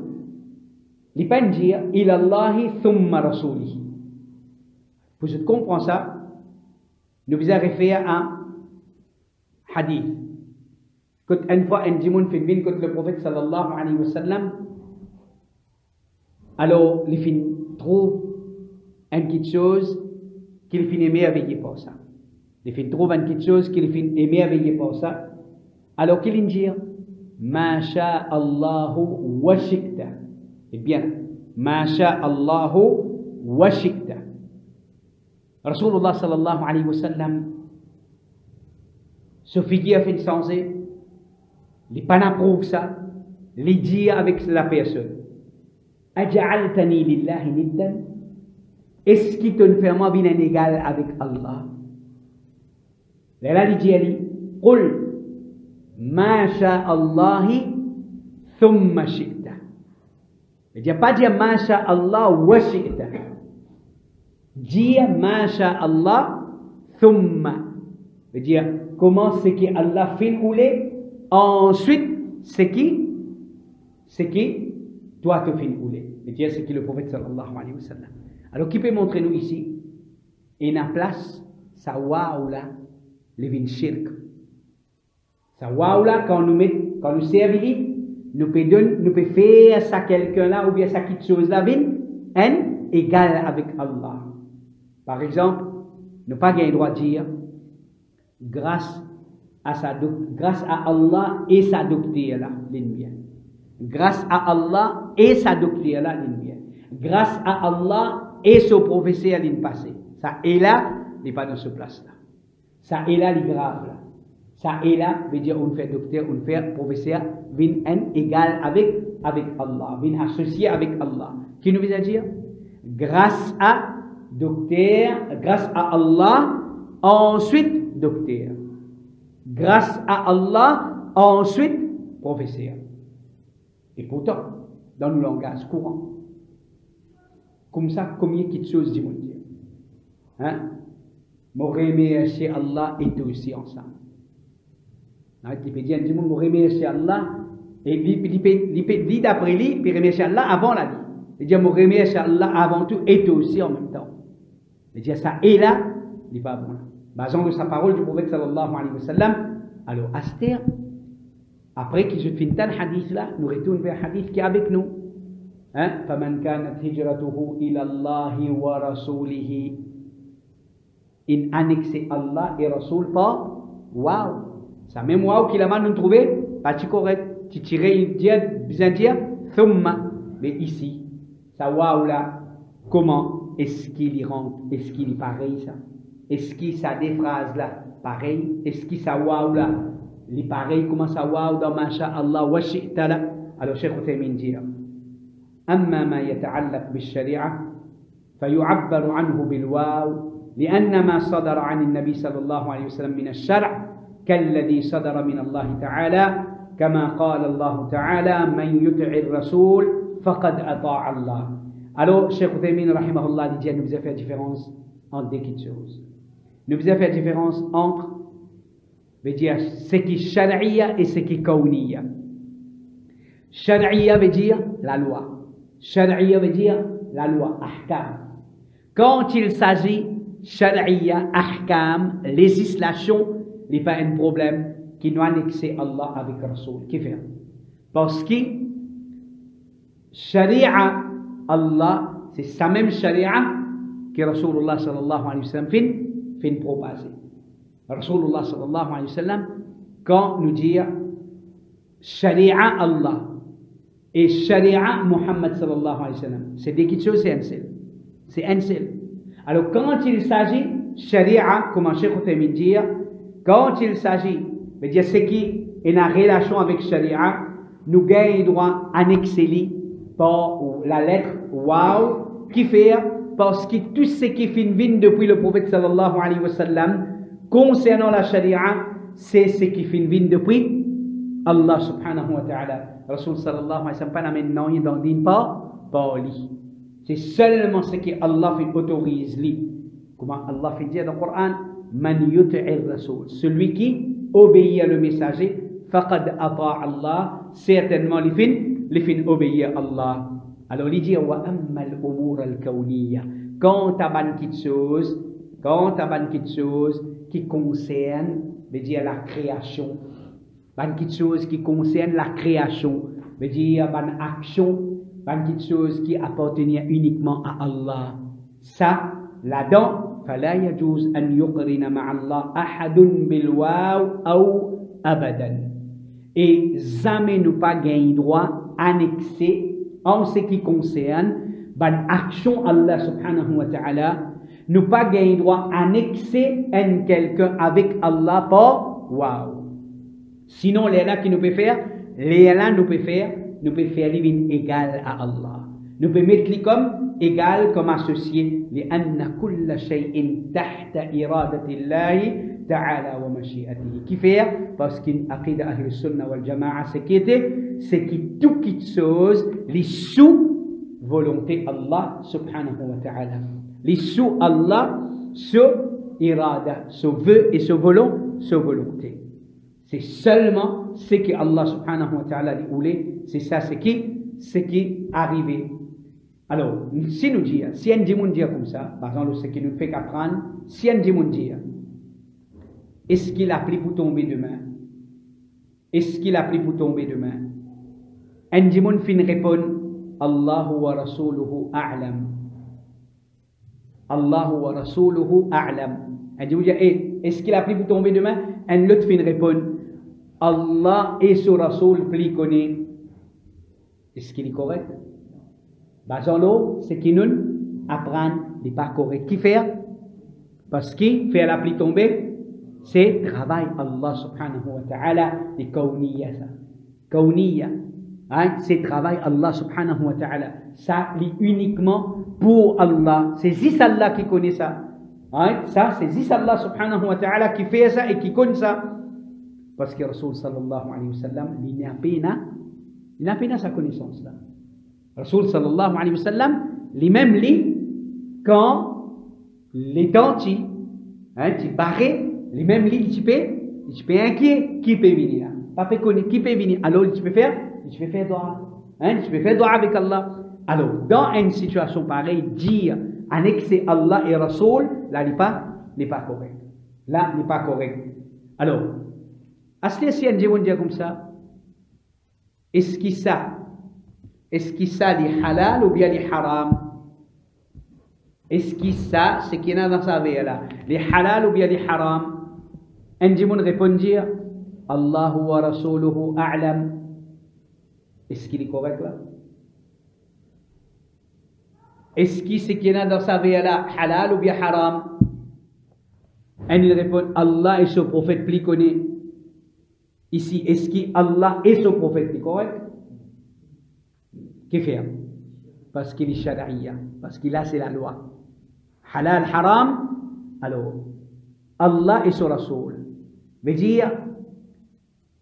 Il pas dire ilallahi thumma rasulihi. Pour que tu comprends ça, nous devons référer à un hadith. Quand une fois un djimoun fait bien contre le prophète sallallahu alayhi wa sallam, alors il trouve une petite chose qu'il finit émerveillé par ça. Il trouve une petite chose qu'il finit émerveillé par ça. Alors qu'il dit Ma sha Allahu wa shikta. Eh bien, Ma sha Allahu wa shikta. Rasulullah sallallahu alayhi wa sallam se figure fait sensé. Les pas approuve ça. Les dit avec la personne. Aja'altani lillahi niddan. Est-ce qu'il te fait moi bien un égal avec Allah? Là, il dit Qul ma sha Allahi thumma shi'ta. Il dit pas dire ma sha Allah wa shi'ta. Dire ma sha Allah thumma. Il dit comment c'est que Allah fait rouler, ensuite c'est qui toi te fait rouler. Il dit c'est qui le prophète sallallahu alayhi wa sallam. Alors, qui peut montrer nous ici? Et la place ça waouh là, les vins shirk. Ça waouh là, quand nous servons, nous pouvons faire ça quelqu'un là, ou bien ça quelque chose là, égal avec Allah. Par exemple, nous pas le droit de dire, grâce à Allah et sa doctrine là, l'ennemi. Grâce à Allah et sa doctrine là, l'ennemi. Grâce à Allah et son professeur l'année passée. Ça est là, n'est pas dans ce place-là. Ça est là, il grave là. Ça est là, veut dire on fait docteur, on fait professeur, vin égal avec Allah, vin associé avec Allah. Qui nous veut dire? Grâce à docteur, grâce à Allah, ensuite docteur. Grâce à Allah, ensuite professeur. Et pourtant, dans le langage courant, comme ça, combien de choses du monde? Hein? Mon remercier Allah et tout aussi ensemble. Il peut dire, mon remercier Allah, et il dit d'après lui, puis remercier Allah avant la vie. Il dit, mon remercier Allah avant tout et tout aussi en même temps. Il dit, ça est là, il n'est pas bon. Basant de sa parole du prophète sallallahu alayhi wa sallam, alors Aster, après qu'il se finisse le hadith là, nous retournons vers le hadith qui est avec nous. فَمَنْ كَانَتْ هِجْرَتُهُ إِلَى اللَّهِ وَرَسُولِهِ. Il annexé Allah et Rasoul pas waouh. Ça même waouh qu'il a mal nous trouver, pas correct. Tu tirais bien dire, thumma. Mais ici, ça waouh là, comment est-ce qu'il y rentre? Est-ce qu'il est pareil ça? Est-ce qu'il ça des phrases là pareil? Est-ce qu'il ça waouh là? Les pareil, comment ça waouh dans masha'Allah wa shi'ta là? Alors Cheikh Uthaymin dit, أما ما يتعلق بالشريعة فيعبر عنه بالواو لأن ما صدر عن النبي صلى الله عليه وسلم من الشرع كالذي صدر من الله تعالى كما قال الله تعالى من يطع الرسول فقد أطاع الله. Alors Cheikh Uthaymin rahimahullah dit, nous faisons faire différence entre deux choses. Nous faisons faire différence entre veut dire ce qui est shari'a et ce qui est kawniyya. Shari'a veut dire la loi. Shari'a veut dire la loi, ahkam. Quand il s'agit shari'a, ahkam, législation, il n'y a pas un problème qui nous annexer Allah avec Rasoul. Qui fait? Parce que shari'a, Allah, c'est sa même shari'a que Rasulullah sallallahu alayhi wa sallam fin propager. Rasulullah sallallahu alayhi wa sallam, quand nous dit shari'a Allah, et Sharia Muhammad sallallahu alayhi wa sallam. C'est des petites choses, c'est un seul. C'est un seul. Alors quand il s'agit Sharia, comme Cheikh Uthaymin dit, quand il s'agit de dire ce qui est en relation avec Sharia, nous gagnons droit annexer par la lettre Waw, qui fait parce que tout ce qui vient depuis le prophète sallallahu alayhi wa sallam concernant la Sharia, c'est ce qui vient depuis Allah subhanahu wa ta'ala. Rasul sallallahu alayhi wa sallam pas maintenant il n'en dit pas lui. C'est seulement ce que Allah fait autorise lui. Comment Allah fait dire dans le Coran, man yuti'ir rasul, celui qui obéit à le messager, faqad ata Allah, certainement les fin obéir à Allah. Alors il dit wa amma al-umur al-kawniyya, quand à ban quelque chose qui concerne veut dire la création. Quelque chose qui concerne la création, veut dire une action, quelque chose qui appartient uniquement à Allah. Ça, là-dedans, فلا يجوز أن يقرن مع الله أحد بالواو أو أبدا. Et jamais nous pas gain droit annexer en ce qui concerne une action Allah subhanahu wa ta'ala, nous pas gain droit annexer un quelqu'un avec Allah par waouh. Sinon, les là qui nous peut faire, nous peut faire livre égal à Allah. Nous peut mettre les comme égal, comme associé. لأن كل شيء تحت إرادة الله تعالى ومشيئته. Qui fait? Parce qu'une aqida ahl sunnah wal jama'a, c'est qui tout qui chose, les sous volonté Allah subhanahu wa ta'ala. Les sous Allah, sous irada, sous vœu et sous volonté. C'est seulement ce que Allah subhanahu wa ta'ala dit voulait, c'est ça ce qui est arrivé. Alors, si nous disons, si un démon dit comme ça, par exemple, ce qui nous fait qu'apprendre, si un démon dit, est-ce qu'il a pris pour tomber demain? Est-ce qu'il a pris pour tomber demain? Anjimoun fin répond, Allahu wa rasuluhu a'lam. Allahu wa rasuluhu a'lam. Anjimoun dit, est-ce qu'il a pris pour tomber demain? Un l'autre fin répond, Allah et son Rasoul plus connaît. Est-ce qu'il est correct? Basant l'eau, c'est qu'il nous apprend, il n'est pas correct. Qui fait? Parce qu'il fait la pluie tomber, c'est travail Allah subhanahu wa ta'ala, et kawniyya ça. Kawniyya. Hein? C'est travail Allah subhanahu wa ta'ala. Ça, c'est uniquement pour Allah. C'est juste Allah qui connaît ça. Hein? Ça, c'est juste Allah subhanahu wa ta'ala qui fait ça et qui connaît ça. Parce que Rasul sallallahu alayhi wa sallam, il n'a pas sa connaissance là. Rasul sallallahu alayhi wa sallam, lui-même, quand les temps, tu barré, lui-même, tu peux inquiet, qui peut venir? Pas peut connaître, qui peut venir? Alors, tu peux faire doua. Tu peux faire doua avec Allah. Alors, dans une situation pareille, dire, annexer Allah et Rasul, là, n'est pas correct. Là, n'est pas correct. Alors, si on dit comme ça, est-ce qu'il ça les halal ou bien les haram? Est-ce qu'il ça, ce qu'il y a dans sa vie là, les halal ou bien les haram? Un démon répondit, Allahu wa rasuluhu a'lam. Est-ce qu'il est correct là? Est-ce que ce qu'il y a dans sa vie là, halal ou bien haram? Et il répond, Allah et son prophète plus connaît. Ici, est-ce qu'Allah et son prophète plus correct? Qu'est-ce qu'il fait? Parce qu'il est shari'a, parce qu'il a c'est la loi. Halal, haram, alors, Allah et son Rasoul. Veut dire,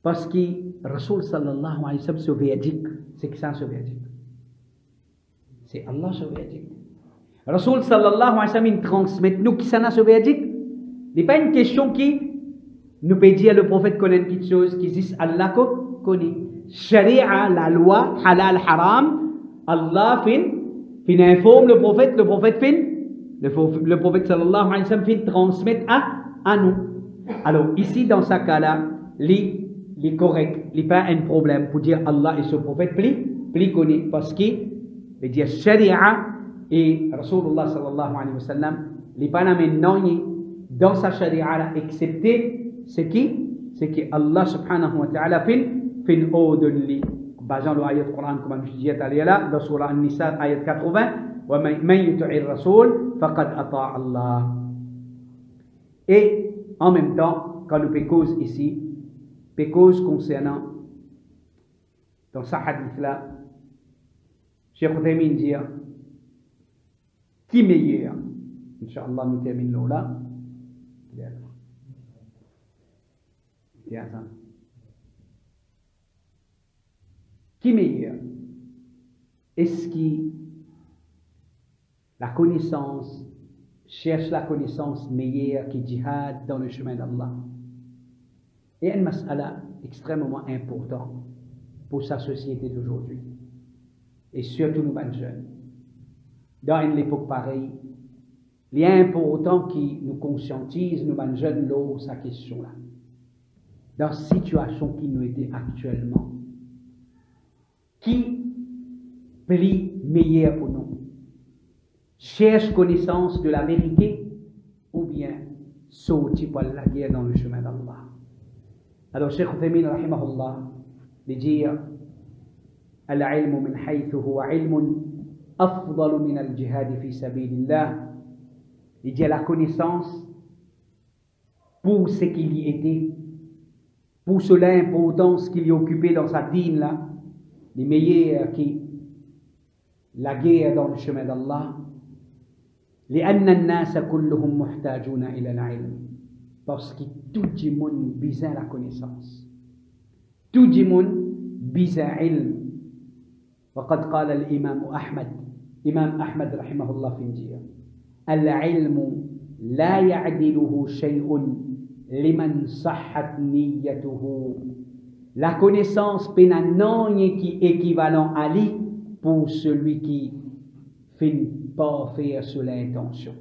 parce que Rasoul sallallahu alayhi wa sallam soviétique, c'est que ça soviétique. C'est Allah soviétique. Rasoul sallallahu alayhi wa sallam, il transmet nous qui s'en a soviétique. Ce n'est pas une question qui nous peut dire le prophète connaît quelque chose qui dit Allah connaît. Sharia, la loi, halal, haram, Allah fin informe le prophète le prophète sallallahu alayhi wa sallam fin transmet à nous. Alors ici dans ce cas-là, les correct, il n'y a pas un problème pour dire Allah et son prophète plus connaît parce qu'il veut dire Sharia et Rasulullah sallallahu alayhi wa sallam, il n'y a pas dans sa Sharia excepté ce qui Allah subhanahu wa ta'ala fin ordonné. Basant l'ayat Coran comme je disais là, dans surah An-Nisa ayat 80, wa man yuti'i ar-rasul faqad ata'a Allah. Et en même temps, quand nous pécose ici, pécose concernant dans ce hadith là, Cheikh Uthaymin dit qui meilleur, Inch'Allah nous terminons là. Qui meilleur? Est-ce que la connaissance cherche la connaissance meilleure qui jihad dans le chemin d'Allah? Et une mas'ala extrêmement importante pour sa société d'aujourd'hui. Et surtout nous jeunes. Dans une époque pareille, il est important qui nous conscientise, nous jeunes, sa question-là. Dans la situation qui nous était actuellement, qui plie meilleur pour nous? Cherche connaissance de la vérité ou bien sauter par la guerre dans le chemin d'Allah? Alors, Cheikh Uthaymin, rahimahullah, il dit Al-ilmu min haythu huwa ilmun afdalu min al-jihad fi sabilillah. Il dit la connaissance pour ce qu'il y était, pour cela l'importance qu'il y occupait dans sa dîne là, les meilleurs qui la guerre dans le chemin d'Allah. لأن الناس كلهم محتاجون إلى العلم. Parce que tout le monde a besoin de la connaissance. Tout le monde a besoin de l'ilm. وقد قال الإمام أحمد إمام أحمد رحمه الله في الجير العلم لا يعدله شيء لمن صحت نيته. La connaissance peut n'être qui équivalent à lui pour celui qui fait pas faire sur l'intention.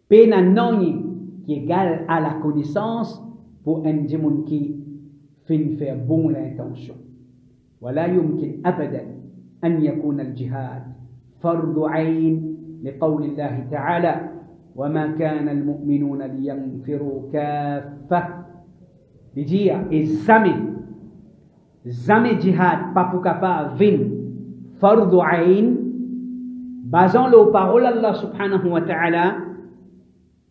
Peut n'être qui est égal à la connaissance pour un démon qui fait faire bon l'intention. ولا يمكن أبدا أن يكون الجهاد فرض عين لقول الله تعالى وما كان المؤمنون لينفروا كافة. Dire et jamais jihad pas pour capable vin fardu ain basant les paroles Allah subhanahu wa ta'ala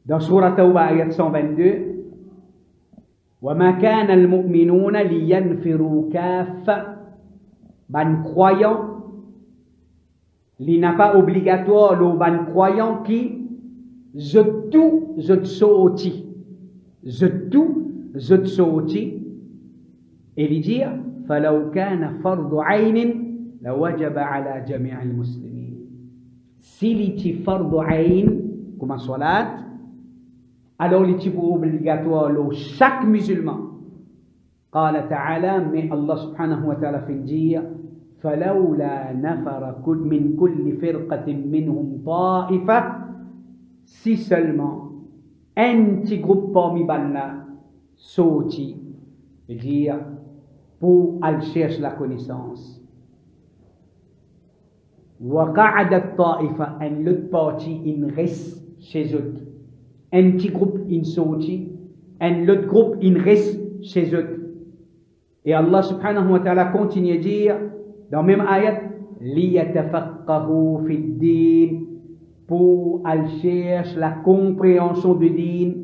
dans surah Tawbah ayat 122 وما كان المؤمنون لينفروا كافة. Ban croyant il n'a pas obligatoire le ban croyant qui je sauti et lui dire فلو كان فرض عين لوجب على جميع المسلمين. S'il était فرض عين comme salat alors il était obligatoire le chaque musulman. قال تعالى mais Allah subhanahu wa ta'ala fait dire فلولا نفر من كل فرقة منهم طائفة. Si seulement un petit groupe parmi banna sorti, dire pour aller chercher la connaissance. وقعدت طائفة un l'autre partie il reste chez eux. Un petit groupe il sorti, un l'autre groupe il reste chez eux. Et Allah subhanahu wa ta'ala continue à dire dans même ayat ليتفقهوا في الدين pour aller chercher la compréhension du din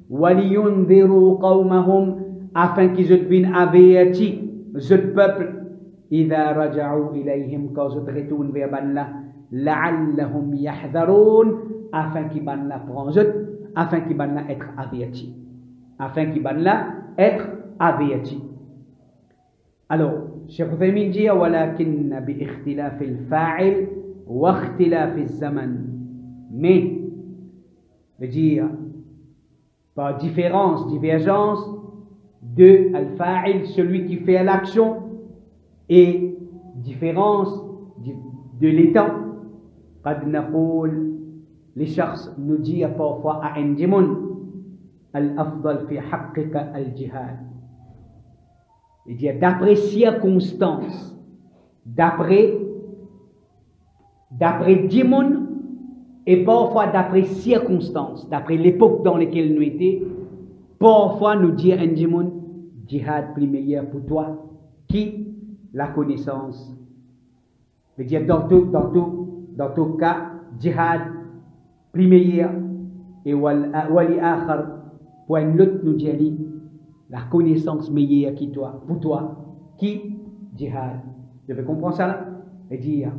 ولينذروا قومهم afin qu'ils deviennent avertis ce peuple إذا رجعوا إليهم quand ils retournent vers Allah لعلهم يحذرون afin qu'ils ban la prendre afin qu'ils ban la être avertis alors Cheikh Uthaymin dit ولكن باختلاف الفاعل واختلاف الزمن. Mais veut dire par divergence de al-fa'il celui qui fait l'action et différence de l'état. قد نقول لشخص nous dit parfois à un démon الأفضل في حقك الجهاد. Il dit d'après circonstances, d'après démon et parfois d'après circonstances, d'après l'époque dans laquelle nous étions, parfois nous dit un démon jihad plus meilleur pour toi qui la connaissance. Il dit dans tout cas jihad plus meilleur et wali akhar pour un autre nous dit la connaissance meilleure pour toi qui jihad. Vous avez compris ça là? Et dire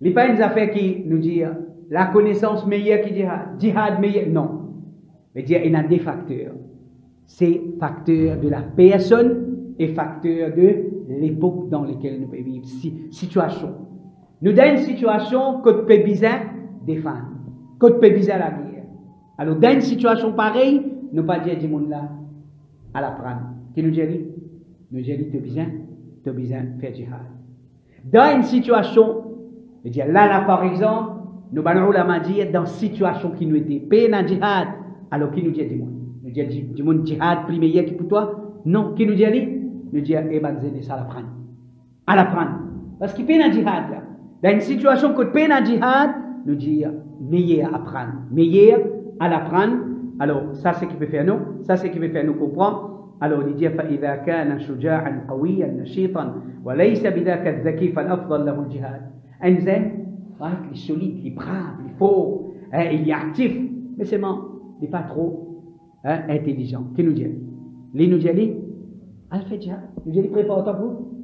les pas une affaire qui nous dit la connaissance meilleure qui jihad meilleur, non. Mais dire il y a des facteurs. C'est facteur de la personne et facteur de l'époque dans laquelle nous pouvons vivre. Situation. Nous dans une situation que nous pouvons bien défendre, que nous pouvons bien la guerre. Alors dans une situation pareille, nous ne pas dire du monde là à la prendre. Qui nous dit? Nous dit tu as besoin faire jihad. Dans une situation, je dis là par exemple, nous allons dire dans une situation qui nous était peine à jihad, alors qui nous dit du monde? Nous dit du monde jihad plus meilleur que pour toi? Non, qui nous dit? Nous dit eh ben c'est à la prendre. Parce qu'il peine à jihad là. Dans une situation que peine à jihad, nous dit meilleur à prendre, meilleur à la prendre. Alors ça c'est ce qui peut faire nous, ça c'est ce qui peut faire nous comprendre. Alors il dit فإذا كان شجاعا قويا نشيطا وليس بذاك الذكي فالأفضل له الجهاد. Un zen, il est solide, il est brave, il est fort, il est actif, mais seulement il n'est pas trop intelligent. Qui nous dit? Il nous dit, elle fait jihad. Nous dit, prépare-toi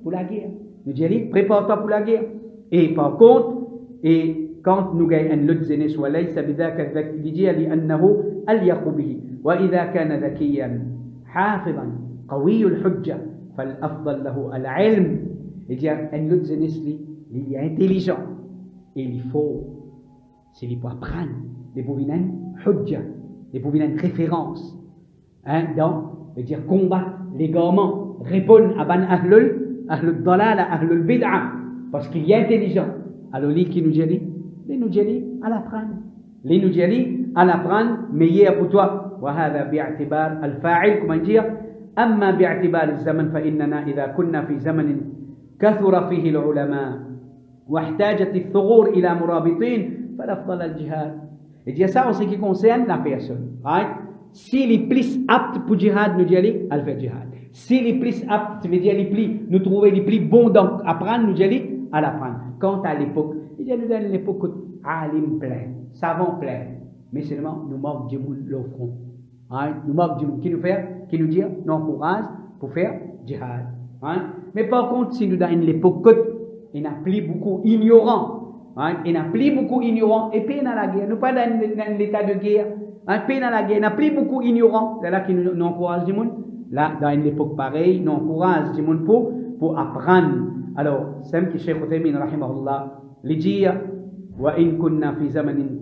pour la guerre. Nous dit, prépare-toi pour la guerre. Et par contre, quand nous gagnons un lot de zénès, وليس بذاك الذكي, il dit لأنه أليق به وإذا كان ذكيا حافظا قوي الحجة فالأفضل له العلم. Il dit, un lot de zénès, il est intelligent et il est fort. C'est lui pour apprendre, les pouvinans hujja, les pouvinans référence, dans, veut dire combattre légalement, répondre à ban ahlul dalal, ahlul bid'a, parce qu'il est intelligent. Alors lui qui nous dit, à l'apprendre, Les nous dire, à l'apprendre, meilleur pour toi. وهذا باعتبار الفاعل كما نجي أما باعتبار الزمن فإننا إذا كنا في زمن كثر فيه العلماء واحتاجت الثغور إلى مرابطين فالأفضل الجهاد. Et dire ça en ce qui concerne la personne. Right? S'il est plus apte pour jihad, nous dire, elle fait jihad. S'il est plus apte, ça veut dire nous trouver les plus bons d'apprendre, nous dire, à l'apprendre. Quant à l'époque, il y a l'époque où alim plein, savant plein, mais seulement nous manque du monde l'offront. Nous manque du monde qui nous fait, qui nous dit, nous encourage pour faire jihad. Mais par contre, si nous dans l'époque où il n'y a plus beaucoup ignorants, il n'y a plus beaucoup ignorants, et puis dans la guerre, nous pas dans l'état de guerre, puis dans la guerre, il n'y a plus beaucoup ignorants, c'est là qui nous encourage du monde. Là, dans une époque pareille, nous encourage du monde pour apprendre. Alors, c'est ce que Cheikh Uthaymin rahimahullah lui dit, وإن كنا في زمن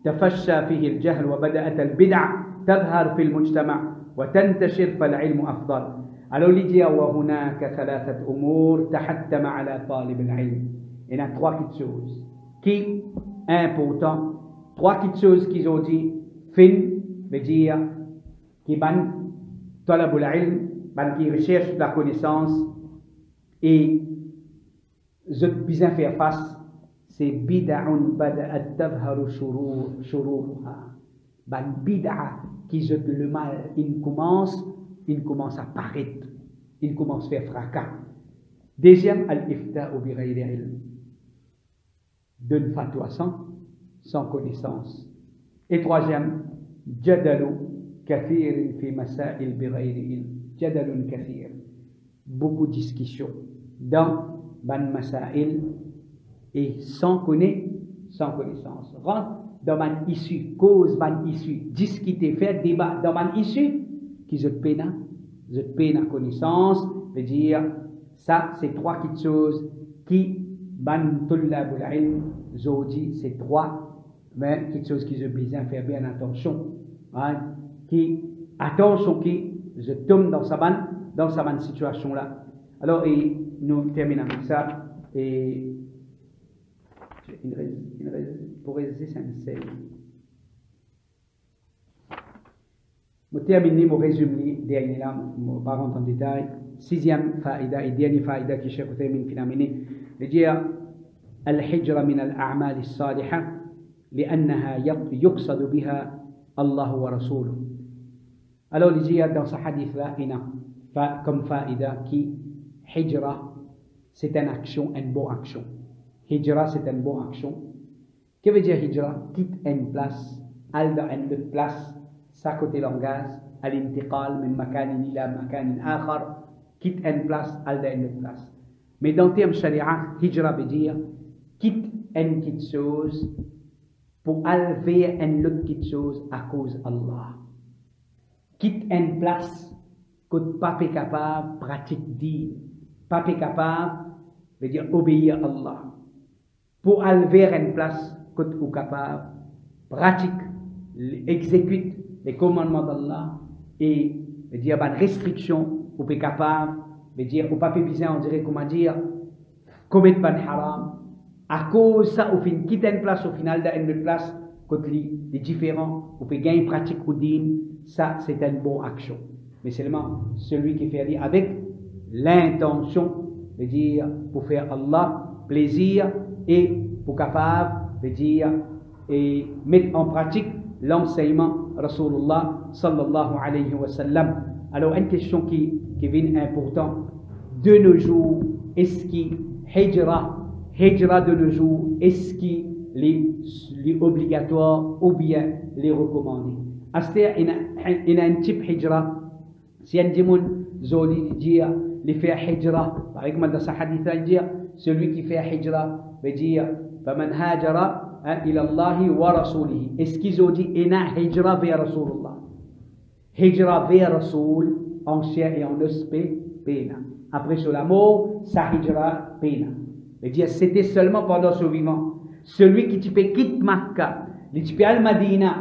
تفشى فيه الجهل وبدأت البدع تظهر في المجتمع وتنتشر فالعلم أفضل. Alors, il dit, وهناك ثلاثة أمور تحتم على طالب العلم. Il y a trois petites choses qui sont importantes, trois petites choses qu'ils ont dit, veut dire, qui ban talabul ilm, ban qui recherche la connaissance et je bien faire face, c'est bid'un bada'at tadhharu shururuha. Ban bid'a qui jette le mal, il commence à paraître, il commence à faire fracas. Deuxième, al-ifta'u bi ghayri ilm. Donne fatwa sans connaissance. Et troisième, jadalu kathir fi masail bi ghayri ilm. Jadalun kathir. Beaucoup de discussions dans ban masail et sans connaissance. Rentre dans ban issue, cause ban issue, discuter, faire débat dans ban issue qui je peine connaissance, veut dire ça c'est trois petites choses qui ban tullabul ilm zodi, c'est trois petites choses qui je besoin faire bien attention, qui attention qui je tombe dans sa bonne situation là. Alors et nous terminons avec ça et pour réaliser ça c'est je termine mon résumé dernier là, je ne pas rentrer en détail. Sixième faïda et dernier faïda que Cheikh Uthaymin a amené, il dit الحجرة من الأعمال الصالحة لأنها يقصد بها الله ورسوله. Alors il dit dans ce hadith là, comme faïda qui hijra c'est une action, une bonne action. Hijra c'est une bonne action. Que veut dire hijra? Quitte une place, aller dans une autre place. Ça côté langage, al-intiqal min makanin ila makanin akhar, quitte une place, aller dans une autre place. Mais dans le terme sharia, hijra veut dire quitte une petite chose pour aller vers une autre petite chose à cause d'Allah. Quitte une place que pas capable de pratiquer, pas capable veut dire obéir à Allah. Pour aller vers une place que tu es capable de pratiquer, exécuter les commandements d'Allah et veut dire une restriction ou pas capable veut dire ou pas besoin on dirait comment dire commettre pas de haram à cause ça au fin quitter une place au final dans une place que les différents ou peut gagner pratique ou din ça c'est une bonne action mais seulement celui qui fait avec l'intention veut dire pour faire Allah plaisir et pour capable veut dire et mettre en pratique l'enseignement Rasulullah sallallahu alayhi wa sallam. Alors une question qui vient importante de nos jours, est-ce que hijra de nos jours, est-ce qu'il est obligatoire ou bien les recommandé? C'est-à-dire il y a un type hijra, si un démon zoli dit les faire hijra, par exemple dans ce hadith il dit celui qui fait hijra veut dire فمن هاجر إلى الله ورسوله. Est-ce qu'ils ont dit ina hijra vers Rasulullah? Hijra vers Rasul en chair et en os pena. Après sur la mort, sa hijra pena. veut dire c'était seulement pendant son vivant. Celui qui quitte Makkah, qui al Madina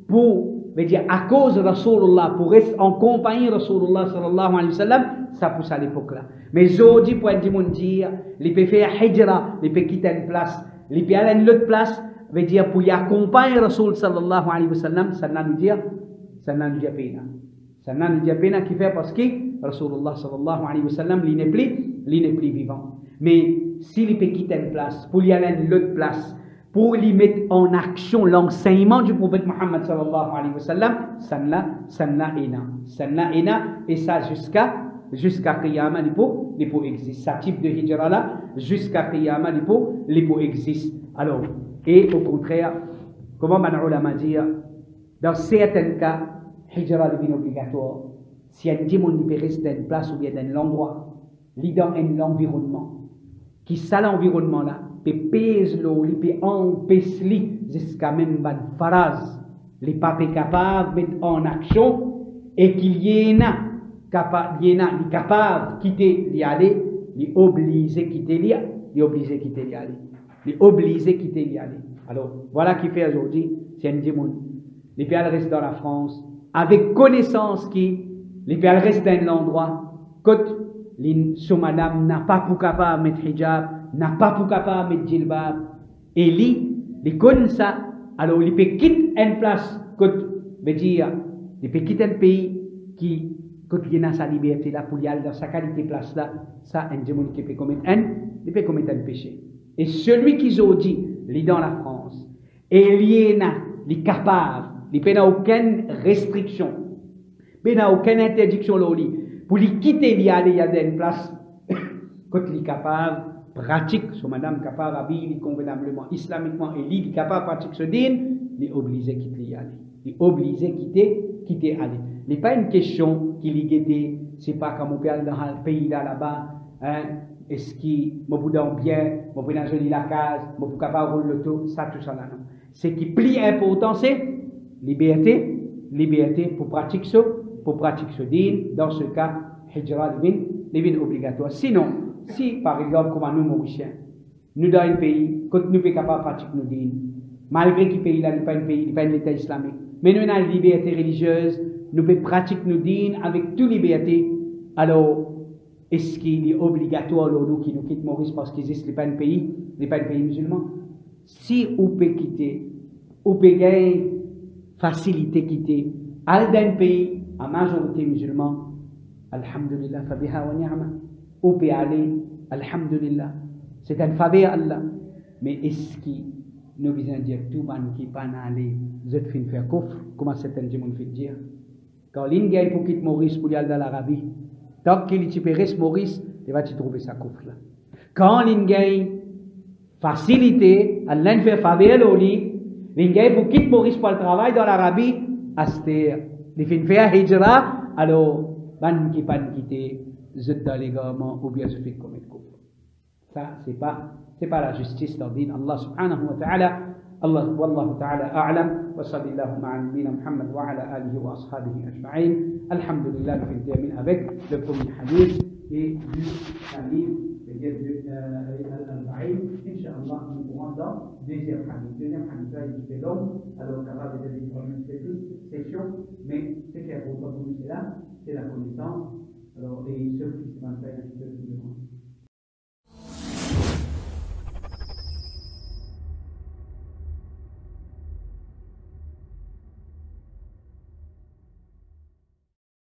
pour veut dire à cause de Rasulullah, pour rester en compagnie de Rasulullah sallallahu alayhi wa sallam, ça pousse à l'époque là. Mais aujourd'hui pour un dire, il peut faire hijra, il peut quitter une place. Il peut aller à une autre place veut dire pour y accompagner Rasul sallallahu alayhi wa sallam, ça nous dit pena. Ça nous dit pena qui fait parce que Rasulullah sallallahu alayhi wa sallam, il n'est plus vivant. Mais s'il peut quitter une place, pour y aller à une autre place, pour lui mettre en action l'enseignement du prophète Muhammad sallallahu alayhi wa sallam, ça n'a ena, et ça jusqu'à Qiyamah, il peut existe. Ce type de hijra là, jusqu'à Qiyamah, il peut existe. Alors, et au contraire, comment man ulama dit, dans certains cas, hijra devient obligatoire. Si un démon peut rester dans une place ou bien dans un endroit, dans un environnement, qui ça l'environnement là, peut pèse l'eau, il peut empêcher jusqu'à même une phrase, les pas capable de mettre en action et qu'il y en a capable de quitter d'y aller, les obligé quitter d'y aller. Alors voilà qui fait aujourd'hui, c'est un démon. Les pays restent dans la France avec connaissance qui les pays restent dans l'endroit côté ce madame n'a pas pour capable de mettre hijab, n'a pas pour capable de mettre djilbab, et les connaît ça, alors il peut quitter une place, veut dire, il peut quitter un pays qui a sa liberté là, pour y aller dans sa qualité place là, ça, un démon qui peut commettre un péché. Et celui qui a dit, il est dans la France, et il est capable, il n'a aucune restriction, il n'a aucune interdiction là, pour lui quitter, il y a une place, quand il est capable, pratique, son madame capable, habille convenablement, islamiquement, et il est capable de pratiquer ce din, il est obligé de quitter aller. Il est obligé de quitter aller. Ce n'est pas une question qui est guettée, c'est pas comme on peut aller dans un pays là-bas, hein, est-ce qu'il m'a bien, m'a pris dans la case, m'a capable de rouler le tout, ça, tout ça là, non. Ce qui est plus important, c'est liberté pour pratiquer ça. Pour pratiquer ce din, dans ce cas, hijra devient obligatoire. Sinon, si par exemple, comme nous, Mauriciens, nous dans un pays, quand nous sommes capables de pratiquer nos din, malgré que le pays là n'est pas un pays, n'est pas un État islamique, mais nous avons une liberté religieuse, nous pouvons pratiquer nos din avec toute liberté, alors est-ce qu'il est obligatoire pour nous qui nous quittent Maurice parce qu'il n'est pas un pays musulman? Si on peut quitter, on peut gagner facilité quitter, aller dans un pays à majorité musulman, alhamdulillah, fabiha wa ni'ma, on peut aller, alhamdulillah, c'est un faveur Allah. Mais est-ce que nous visons dire tout le monde qui peut aller, vous êtes fin faire kufr, comment certains gens fait dire? Quand l'India pour quitter Maurice pour aller dans l'Arabie, tant qu'il y reste Maurice, il va trouver sa kufr là. Quand l'India facilité, Allah fait faveur au lit, l'India pour quitter Maurice pour le travail dans l'Arabie, asté. Les fins faire hijra, alors, ban qui pas quitter, je dans les gouvernements ou bien je fais commettre coup. Ça, c'est pas la justice dans le din. Allah subhanahu wa ta'ala, Allah, wallahu ta'ala a'lam, wa sallallahu ala nabiyyina Muhammad wa ala alihi wa ashabihi ajma'in. Alhamdulillah, nous terminons avec le premier hadith et du hadith, c'est-à-dire du al-Ba'in. Inch'Allah, nous pourrons dans le deuxième hadith. Deuxième hadith, là, il fait long, alors ça va déjà une session, mais ce qui est important pour nous, c'est la connaissance.